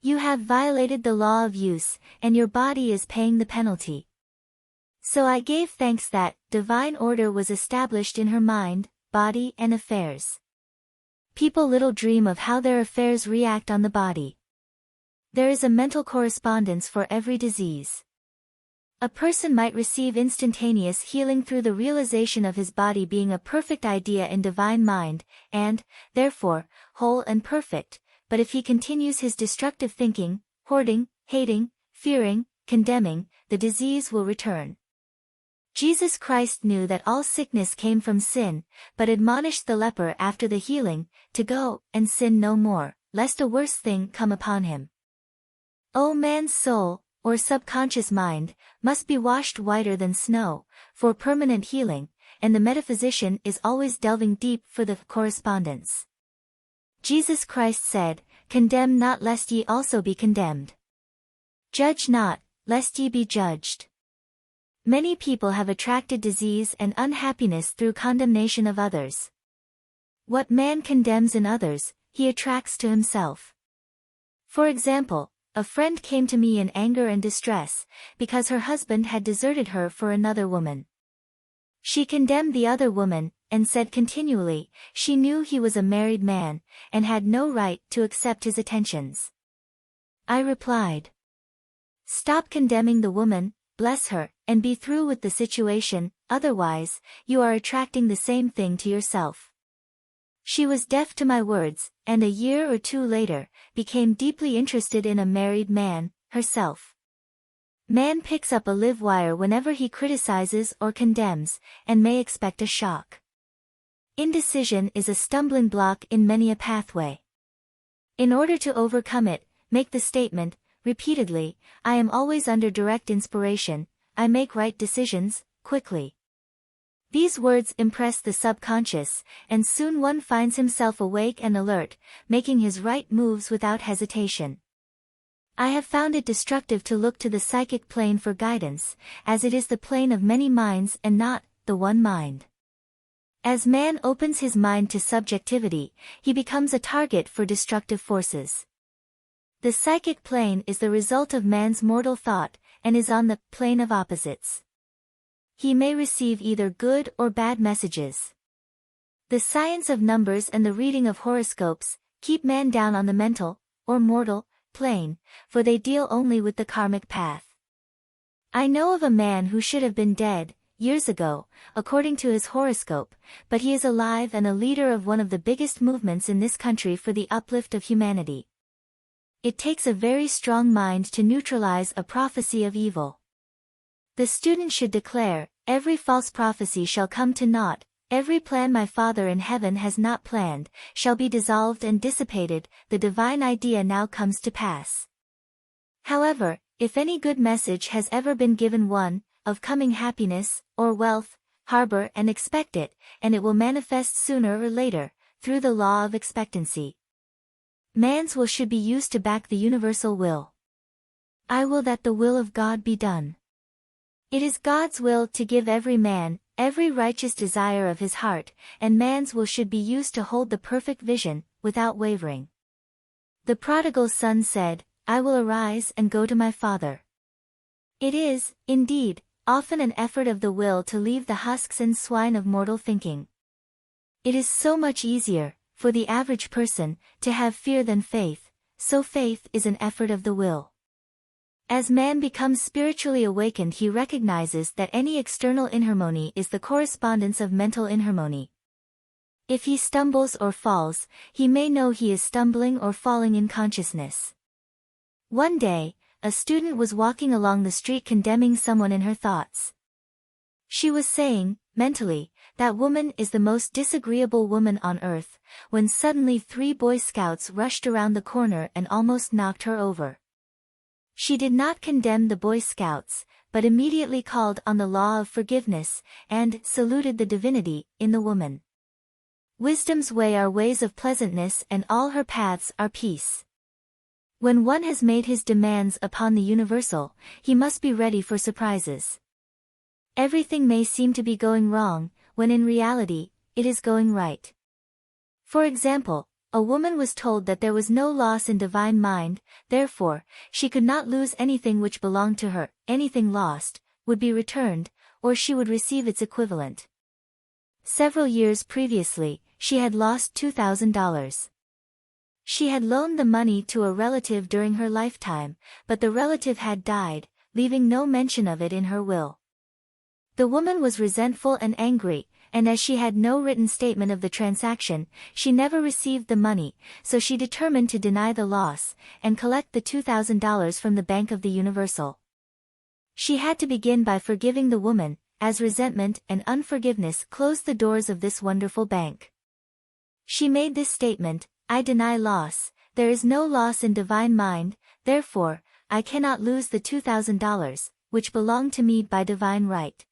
You have violated the law of use, and your body is paying the penalty. So I gave thanks that divine order was established in her mind, body and affairs. People little dream of how their affairs react on the body. There is a mental correspondence for every disease. A person might receive instantaneous healing through the realization of his body being a perfect idea in divine mind, and, therefore, whole and perfect, but if he continues his destructive thinking, hoarding, hating, fearing, condemning, the disease will return. Jesus Christ knew that all sickness came from sin, but admonished the leper after the healing, to go and sin no more, lest a worse thing come upon him. O man's soul, or subconscious mind, must be washed whiter than snow, for permanent healing, and the metaphysician is always delving deep for the correspondence. Jesus Christ said, "Condemn not lest ye also be condemned. Judge not, lest ye be judged." Many people have attracted disease and unhappiness through condemnation of others. What man condemns in others, he attracts to himself. For example, a friend came to me in anger and distress, because her husband had deserted her for another woman. She condemned the other woman, and said continually, she knew he was a married man, and had no right to accept his attentions. I replied, "Stop condemning the woman, bless her, and be through with the situation, otherwise, you are attracting the same thing to yourself." She was deaf to my words, and a year or two later, became deeply interested in a married man, herself. Man picks up a live wire whenever he criticizes or condemns, and may expect a shock. Indecision is a stumbling block in many a pathway. In order to overcome it, make the statement, repeatedly, I am always under direct inspiration, I make right decisions, quickly. These words impress the subconscious, and soon one finds himself awake and alert, making his right moves without hesitation. I have found it destructive to look to the psychic plane for guidance, as it is the plane of many minds and not the one mind. As man opens his mind to subjectivity, he becomes a target for destructive forces. The psychic plane is the result of man's mortal thought, and is on the plane of opposites. He may receive either good or bad messages. The science of numbers and the reading of horoscopes keep man down on the mental, or mortal, plane, for they deal only with the karmic path. I know of a man who should have been dead, years ago, according to his horoscope, but he is alive and a leader of one of the biggest movements in this country for the uplift of humanity. It takes a very strong mind to neutralize a prophecy of evil. The student should declare, every false prophecy shall come to naught, every plan my Father in heaven has not planned, shall be dissolved and dissipated, the divine idea now comes to pass. However, if any good message has ever been given one, of coming happiness, or wealth, harbor and expect it, and it will manifest sooner or later, through the law of expectancy. Man's will should be used to back the universal will. I will that the will of God be done. It is God's will to give every man, every righteous desire of his heart, and man's will should be used to hold the perfect vision, without wavering. The prodigal son said, I will arise and go to my father. It is, indeed, often an effort of the will to leave the husks and swine of mortal thinking. It is so much easier, for the average person, to have fear than faith, so faith is an effort of the will. As man becomes spiritually awakened, he recognizes that any external inharmony is the correspondence of mental inharmony. If he stumbles or falls, he may know he is stumbling or falling in consciousness. One day, a student was walking along the street condemning someone in her thoughts. She was saying, mentally, that woman is the most disagreeable woman on earth, when suddenly 3 Boy Scouts rushed around the corner and almost knocked her over. She did not condemn the Boy Scouts, but immediately called on the law of forgiveness, and saluted the divinity in the woman. Wisdom's way are ways of pleasantness, and all her paths are peace. When one has made his demands upon the universal, he must be ready for surprises. Everything may seem to be going wrong, when in reality, it is going right. For example, a woman was told that there was no loss in divine mind, therefore, she could not lose anything which belonged to her, anything lost, would be returned, or she would receive its equivalent. Several years previously, she had lost $2,000. She had loaned the money to a relative during her lifetime, but the relative had died, leaving no mention of it in her will. The woman was resentful and angry, and as she had no written statement of the transaction, she never received the money, so she determined to deny the loss, and collect the $2,000 from the Bank of the Universal. She had to begin by forgiving the woman, as resentment and unforgiveness closed the doors of this wonderful bank. She made this statement, "I deny loss, there is no loss in divine mind, therefore, I cannot lose the $2,000, which belong to me by divine right.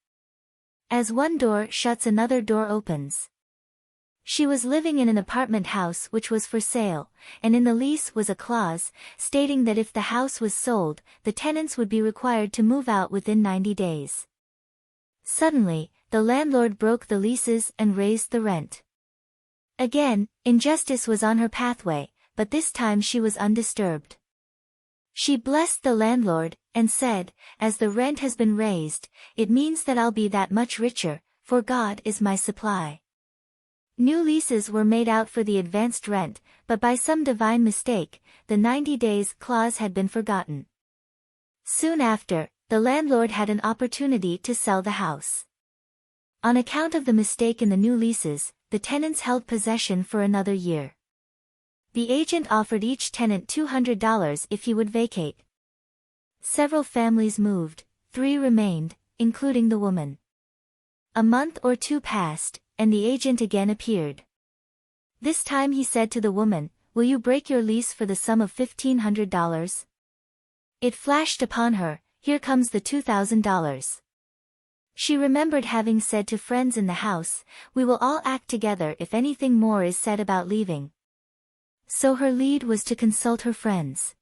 As one door shuts, another door opens." She was living in an apartment house which was for sale, and in the lease was a clause, stating that if the house was sold, the tenants would be required to move out within 90 days. Suddenly, the landlord broke the leases and raised the rent. Again, injustice was on her pathway, but this time she was undisturbed. She blessed the landlord, and said, "As the rent has been raised, it means that I'll be that much richer, for God is my supply." New leases were made out for the advanced rent, but by some divine mistake, the 90 days clause had been forgotten. Soon after, the landlord had an opportunity to sell the house. On account of the mistake in the new leases, the tenants held possession for another year. The agent offered each tenant $200 if he would vacate. Several families moved, 3 remained, including the woman. A month or 2 passed, and the agent again appeared. This time he said to the woman, "Will you break your lease for the sum of $1,500? It flashed upon her, "Here comes the $2,000. She remembered having said to friends in the house, "We will all act together if anything more is said about leaving." So her lead was to consult her friends.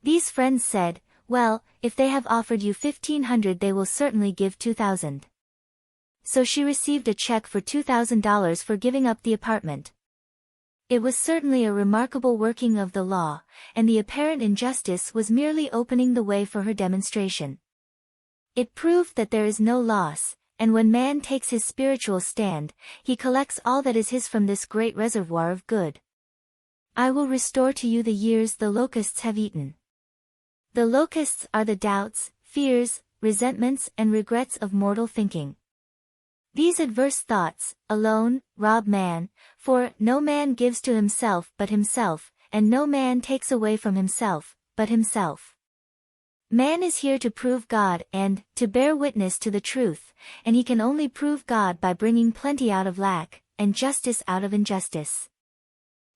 These friends said, "Well, if they have offered you $1,500 they will certainly give $2,000. So she received a check for $2,000 for giving up the apartment. It was certainly a remarkable working of the law, and the apparent injustice was merely opening the way for her demonstration. It proved that there is no loss, and when man takes his spiritual stand, he collects all that is his from this great reservoir of good. "I will restore to you the years the locusts have eaten." The locusts are the doubts, fears, resentments and regrets of mortal thinking. These adverse thoughts, alone, rob man, for "no man gives to himself but himself, and no man takes away from himself, but himself." Man is here to prove God and to bear witness to the truth, and he can only prove God by bringing plenty out of lack, and justice out of injustice.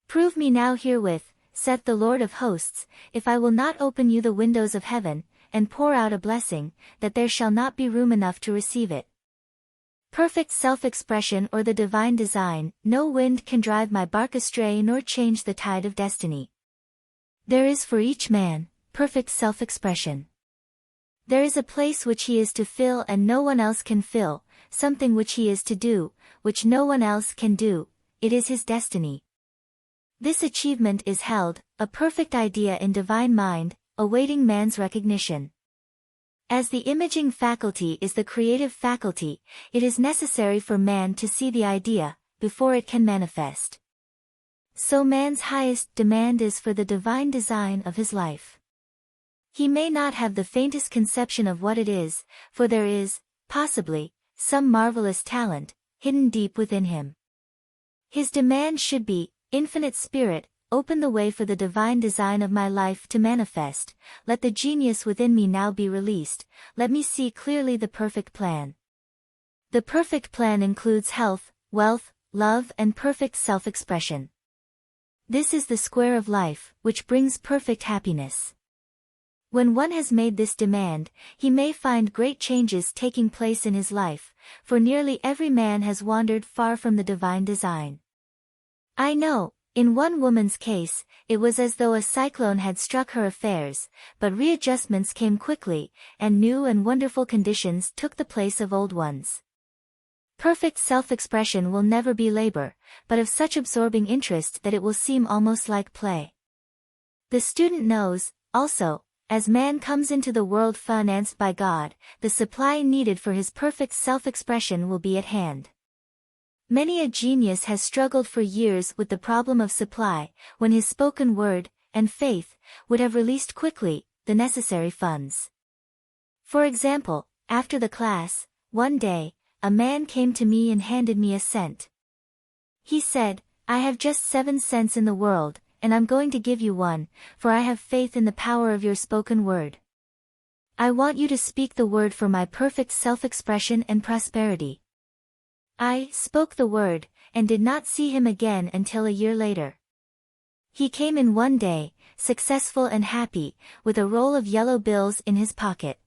"Prove me now herewith, saith the Lord of hosts, if I will not open you the windows of heaven, and pour out a blessing, that there shall not be room enough to receive it." Perfect self-expression or the divine design, no wind can drive my bark astray nor change the tide of destiny. There is for each man, perfect self-expression. There is a place which he is to fill and no one else can fill, something which he is to do, which no one else can do, it is his destiny. This achievement is held, a perfect idea in divine mind, awaiting man's recognition. As the imaging faculty is the creative faculty, it is necessary for man to see the idea, before it can manifest. So man's highest demand is for the divine design of his life. He may not have the faintest conception of what it is, for there is, possibly, some marvelous talent, hidden deep within him. His demand should be, "Infinite Spirit, open the way for the divine design of my life to manifest, let the genius within me now be released, let me see clearly the perfect plan." The perfect plan includes health, wealth, love and perfect self-expression. This is the square of life, which brings perfect happiness. When one has made this demand, he may find great changes taking place in his life, for nearly every man has wandered far from the divine design. I know, in one woman's case, it was as though a cyclone had struck her affairs, but readjustments came quickly, and new and wonderful conditions took the place of old ones. Perfect self-expression will never be labor, but of such absorbing interest that it will seem almost like play. The student knows, also, as man comes into the world financed by God, the supply needed for his perfect self-expression will be at hand. Many a genius has struggled for years with the problem of supply, when his spoken word, and faith, would have released quickly the necessary funds. For example, after the class, one day, a man came to me and handed me a cent. He said, "I have just 7 cents in the world, and I'm going to give you one, for I have faith in the power of your spoken word. I want you to speak the word for my perfect self-expression and prosperity." I spoke the word, and did not see him again until a year later. He came in one day, successful and happy, with a roll of yellow bills in his pocket.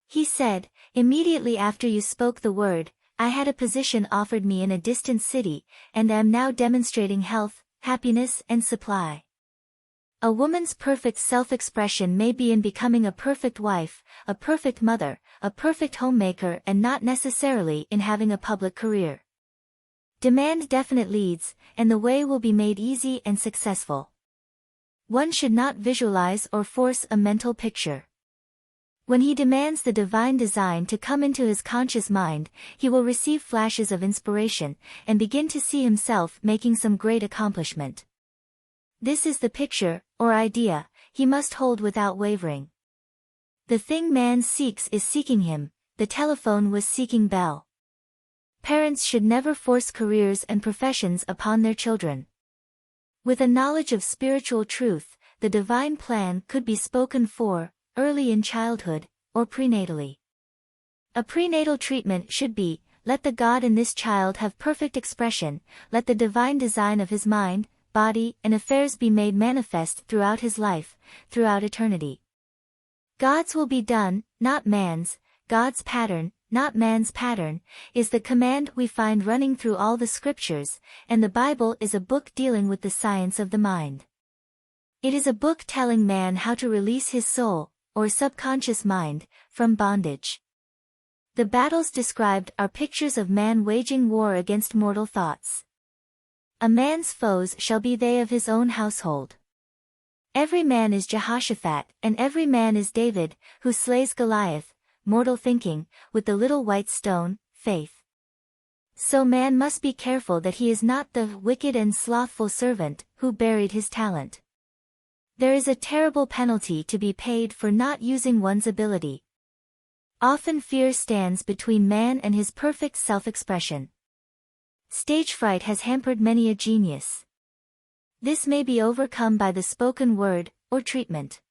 He said, "Immediately after you spoke the word, I had a position offered me in a distant city, and am now demonstrating health, happiness and supply." A woman's perfect self-expression may be in becoming a perfect wife, a perfect mother, a perfect homemaker, and not necessarily in having a public career. Demand definite leads, and the way will be made easy and successful. One should not visualize or force a mental picture. When he demands the divine design to come into his conscious mind, he will receive flashes of inspiration, and begin to see himself making some great accomplishment. This is the picture, or idea, he must hold without wavering. The thing man seeks is seeking him, the telephone was seeking Bell. Parents should never force careers and professions upon their children. With a knowledge of spiritual truth, the divine plan could be spoken for, early in childhood, or prenatally. A prenatal treatment should be, let the God in this child have perfect expression, let the divine design of his mind, body, and affairs be made manifest throughout his life, throughout eternity. God's will be done, not man's, God's pattern, not man's pattern, is the command we find running through all the scriptures, and the Bible is a book dealing with the science of the mind. It is a book telling man how to release his soul, or subconscious mind, from bondage. The battles described are pictures of man waging war against mortal thoughts. A man's foes shall be they of his own household. Every man is Jehoshaphat, and every man is David, who slays Goliath, mortal thinking, with the little white stone, faith. So man must be careful that he is not the wicked and slothful servant, who buried his talent. There is a terrible penalty to be paid for not using one's ability. Often fear stands between man and his perfect self-expression. Stage fright has hampered many a genius. This may be overcome by the spoken word, or treatment.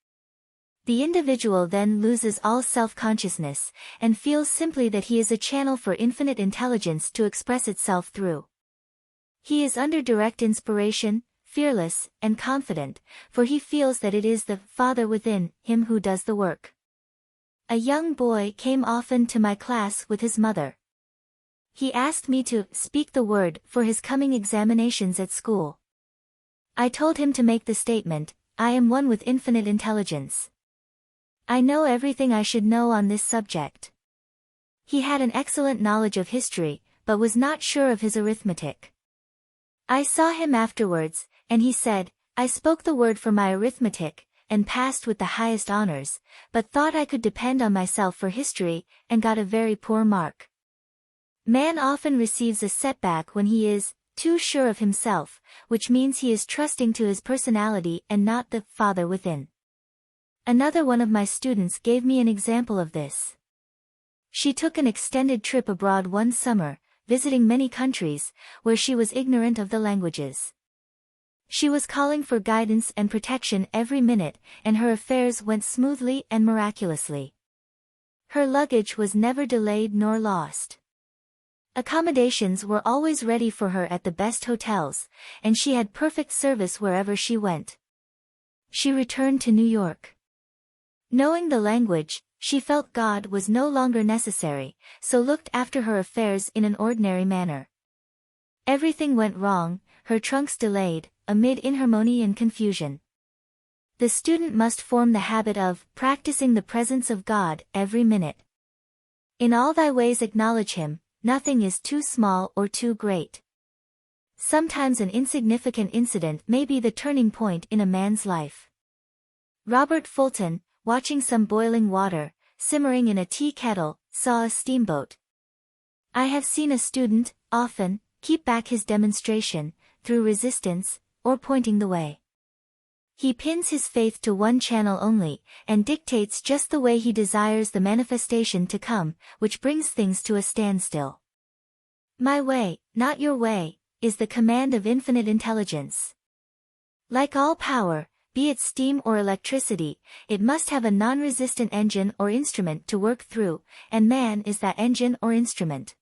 The individual then loses all self-consciousness, and feels simply that he is a channel for infinite intelligence to express itself through. He is under direct inspiration, fearless, and confident, for he feels that it is the Father within him who does the work. A young boy came often to my class with his mother. He asked me to speak the word for his coming examinations at school. I told him to make the statement, "I am one with infinite intelligence. I know everything I should know on this subject." He had an excellent knowledge of history, but was not sure of his arithmetic. I saw him afterwards, and he said, "I spoke the word for my arithmetic, and passed with the highest honors, but thought I could depend on myself for history, and got a very poor mark." Man often receives a setback when he is too sure of himself, which means he is trusting to his personality and not the Father within. Another one of my students gave me an example of this. She took an extended trip abroad one summer, visiting many countries, where she was ignorant of the languages. She was calling for guidance and protection every minute, and her affairs went smoothly and miraculously. Her luggage was never delayed nor lost. Accommodations were always ready for her at the best hotels, and she had perfect service wherever she went. She returned to New York. Knowing the language, she felt God was no longer necessary, so looked after her affairs in an ordinary manner. Everything went wrong, her trunks delayed, amid inharmony and confusion. The student must form the habit of practicing the presence of God every minute. In all thy ways acknowledge him, nothing is too small or too great. Sometimes an insignificant incident may be the turning point in a man's life. Robert Fulton, watching some boiling water, simmering in a tea kettle, saw a steamboat. I have seen a student, often, keep back his demonstration, through resistance, or pointing the way. He pins his faith to one channel only, and dictates just the way he desires the manifestation to come, which brings things to a standstill. My way, not your way, is the command of infinite intelligence. Like all power, be it steam or electricity, it must have a non-resistant engine or instrument to work through, and man is that engine or instrument.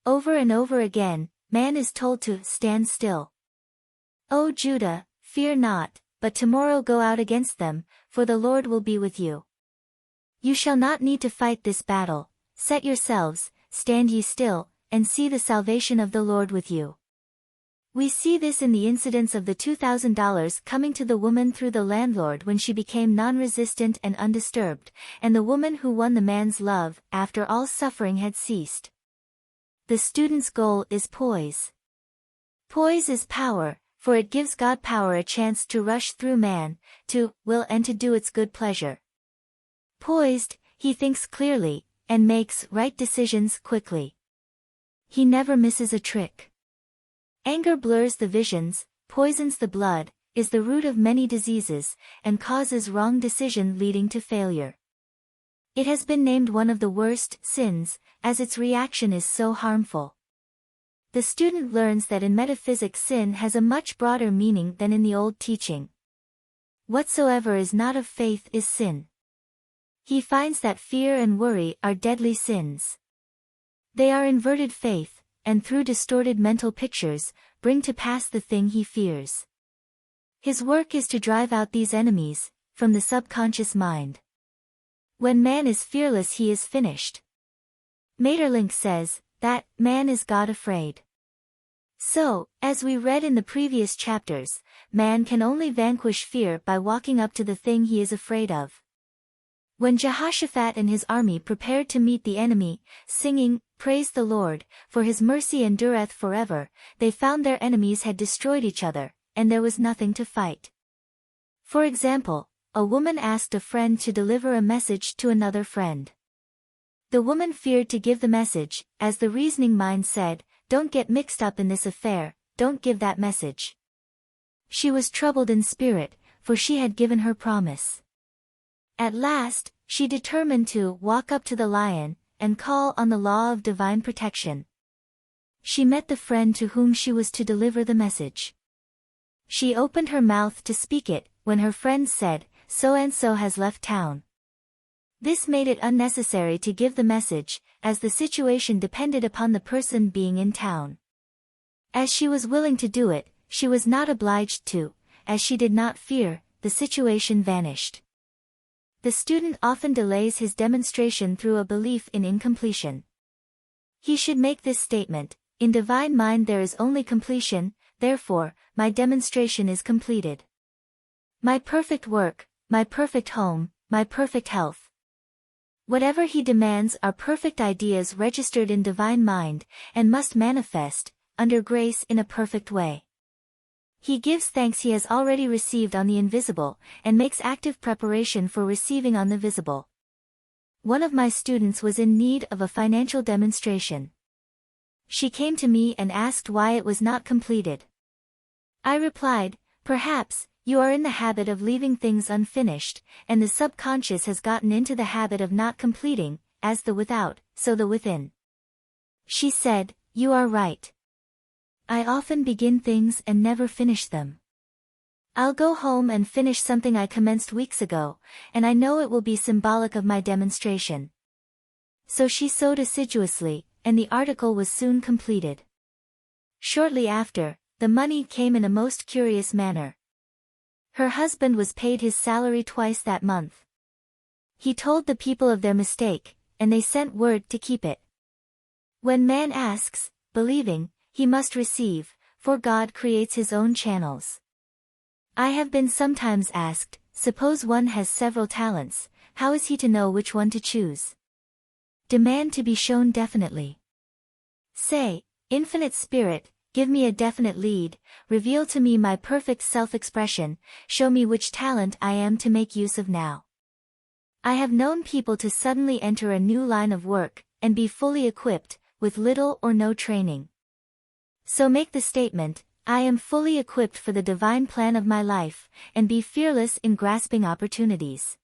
Over and over again, man is told to stand still. O Judah, fear not, but tomorrow go out against them, for the Lord will be with you. You shall not need to fight this battle. Set yourselves, stand ye still, and see the salvation of the Lord with you. We see this in the incidents of the $2,000 coming to the woman through the landlord when she became non-resistant and undisturbed, and the woman who won the man's love after all suffering had ceased. The student's goal is poise. Poise is power, for it gives God power a chance to rush through man, to will and to do its good pleasure. Poised, he thinks clearly, and makes right decisions quickly. He never misses a trick. Anger blurs the visions, poisons the blood, is the root of many diseases, and causes wrong decision leading to failure. It has been named one of the worst sins, as its reaction is so harmful. The student learns that in metaphysics sin has a much broader meaning than in the old teaching. Whatsoever is not of faith is sin. He finds that fear and worry are deadly sins. They are inverted faith, and through distorted mental pictures, bring to pass the thing he fears. His work is to drive out these enemies, from the subconscious mind. When man is fearless he is finished. Maeterlinck says, that man is God afraid. So, as we read in the previous chapters, man can only vanquish fear by walking up to the thing he is afraid of. When Jehoshaphat and his army prepared to meet the enemy, singing, Praise the Lord, for his mercy endureth forever, they found their enemies had destroyed each other, and there was nothing to fight. For example, a woman asked a friend to deliver a message to another friend. The woman feared to give the message, as the reasoning mind said, Don't get mixed up in this affair, don't give that message. She was troubled in spirit, for she had given her promise. At last, she determined to walk up to the lion, and call on the law of divine protection. She met the friend to whom she was to deliver the message. She opened her mouth to speak it, when her friend said, So-and-so has left town. This made it unnecessary to give the message, as the situation depended upon the person being in town. As she was willing to do it, she was not obliged to, as she did not fear, the situation vanished. The student often delays his demonstration through a belief in incompletion. He should make this statement, In divine mind there is only completion, therefore, my demonstration is completed. My perfect work, my perfect home, my perfect health. Whatever he demands are perfect ideas registered in divine mind, and must manifest, under grace in a perfect way. He gives thanks he has already received on the invisible, and makes active preparation for receiving on the visible. One of my students was in need of a financial demonstration. She came to me and asked why it was not completed. I replied, Perhaps, you are in the habit of leaving things unfinished, and the subconscious has gotten into the habit of not completing, as the without, so the within. She said, You are right. I often begin things and never finish them. I'll go home and finish something I commenced weeks ago, and I know it will be symbolic of my demonstration. So she sewed assiduously, and the article was soon completed. Shortly after, the money came in a most curious manner. Her husband was paid his salary twice that month. He told the people of their mistake, and they sent word to keep it. When man asks, believing, he must receive, for God creates his own channels. I have been sometimes asked, suppose one has several talents, how is he to know which one to choose? Demand to be shown definitely. Say, Infinite Spirit, give me a definite lead, reveal to me my perfect self-expression, show me which talent I am to make use of now. I have known people to suddenly enter a new line of work, and be fully equipped, with little or no training. So make the statement, I am fully equipped for the divine plan of my life, and be fearless in grasping opportunities.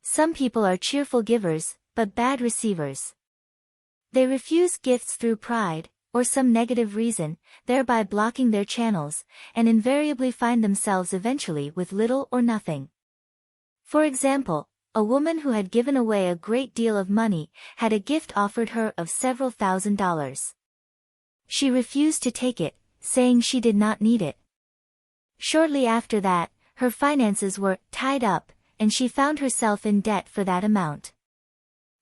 Some people are cheerful givers, but bad receivers. They refuse gifts through pride, or some negative reason, thereby blocking their channels, and invariably find themselves eventually with little or nothing. For example, a woman who had given away a great deal of money had a gift offered her of several $1,000s. She refused to take it, saying she did not need it. Shortly after that, her finances were tied up, and she found herself in debt for that amount.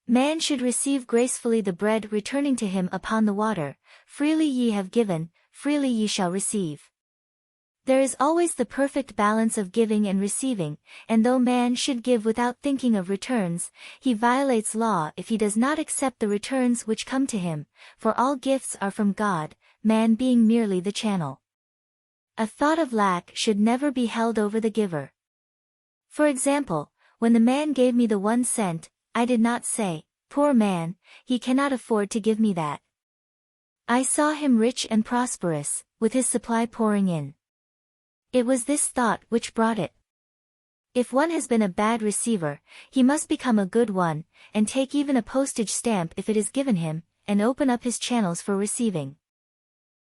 Man should receive gracefully the bread returning to him upon the water, freely ye have given, freely ye shall receive. There is always the perfect balance of giving and receiving, and though man should give without thinking of returns, he violates law if he does not accept the returns which come to him, for all gifts are from God, man being merely the channel. A thought of lack should never be held over the giver. For example, when the man gave me the 1 cent, I did not say, poor man, he cannot afford to give me that. I saw him rich and prosperous, with his supply pouring in. It was this thought which brought it. If one has been a bad receiver, he must become a good one, and take even a postage stamp if it is given him, and open up his channels for receiving.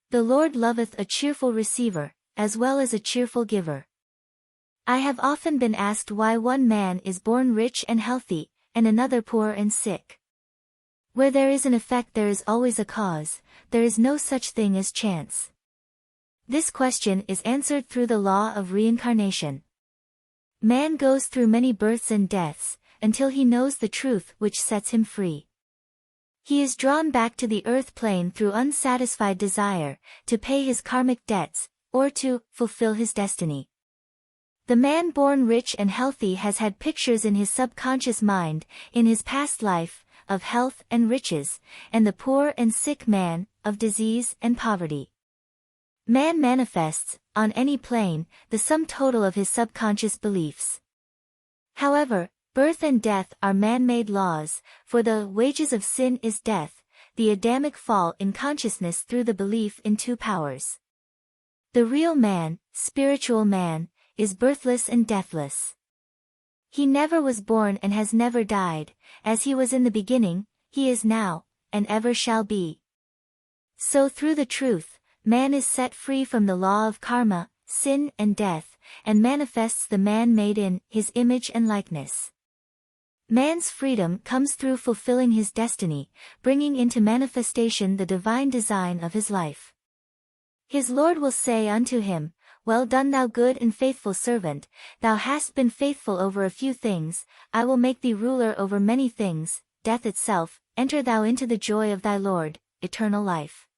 The Lord loveth a cheerful receiver, as well as a cheerful giver. I have often been asked why one man is born rich and healthy, and another poor and sick. Where there is an effect there is always a cause, there is no such thing as chance. This question is answered through the law of reincarnation. Man goes through many births and deaths, until he knows the truth which sets him free. He is drawn back to the earth plane through unsatisfied desire, to pay his karmic debts, or to fulfill his destiny. The man born rich and healthy has had pictures in his subconscious mind, in his past life, of health and riches, and the poor and sick man, of disease and poverty. Man manifests, on any plane, the sum total of his subconscious beliefs. However, birth and death are man-made laws, for the wages of sin is death, the Adamic fall in consciousness through the belief in 2 powers. The real man, spiritual man, is birthless and deathless. He never was born and has never died, as he was in the beginning, he is now, and ever shall be. So through the truth, man is set free from the law of karma, sin and death, and manifests the man made in his image and likeness. Man's freedom comes through fulfilling his destiny, bringing into manifestation the divine design of his life. His Lord will say unto him, Well done thou good and faithful servant, thou hast been faithful over a few things, I will make thee ruler over many things, death itself, enter thou into the joy of thy Lord, eternal life.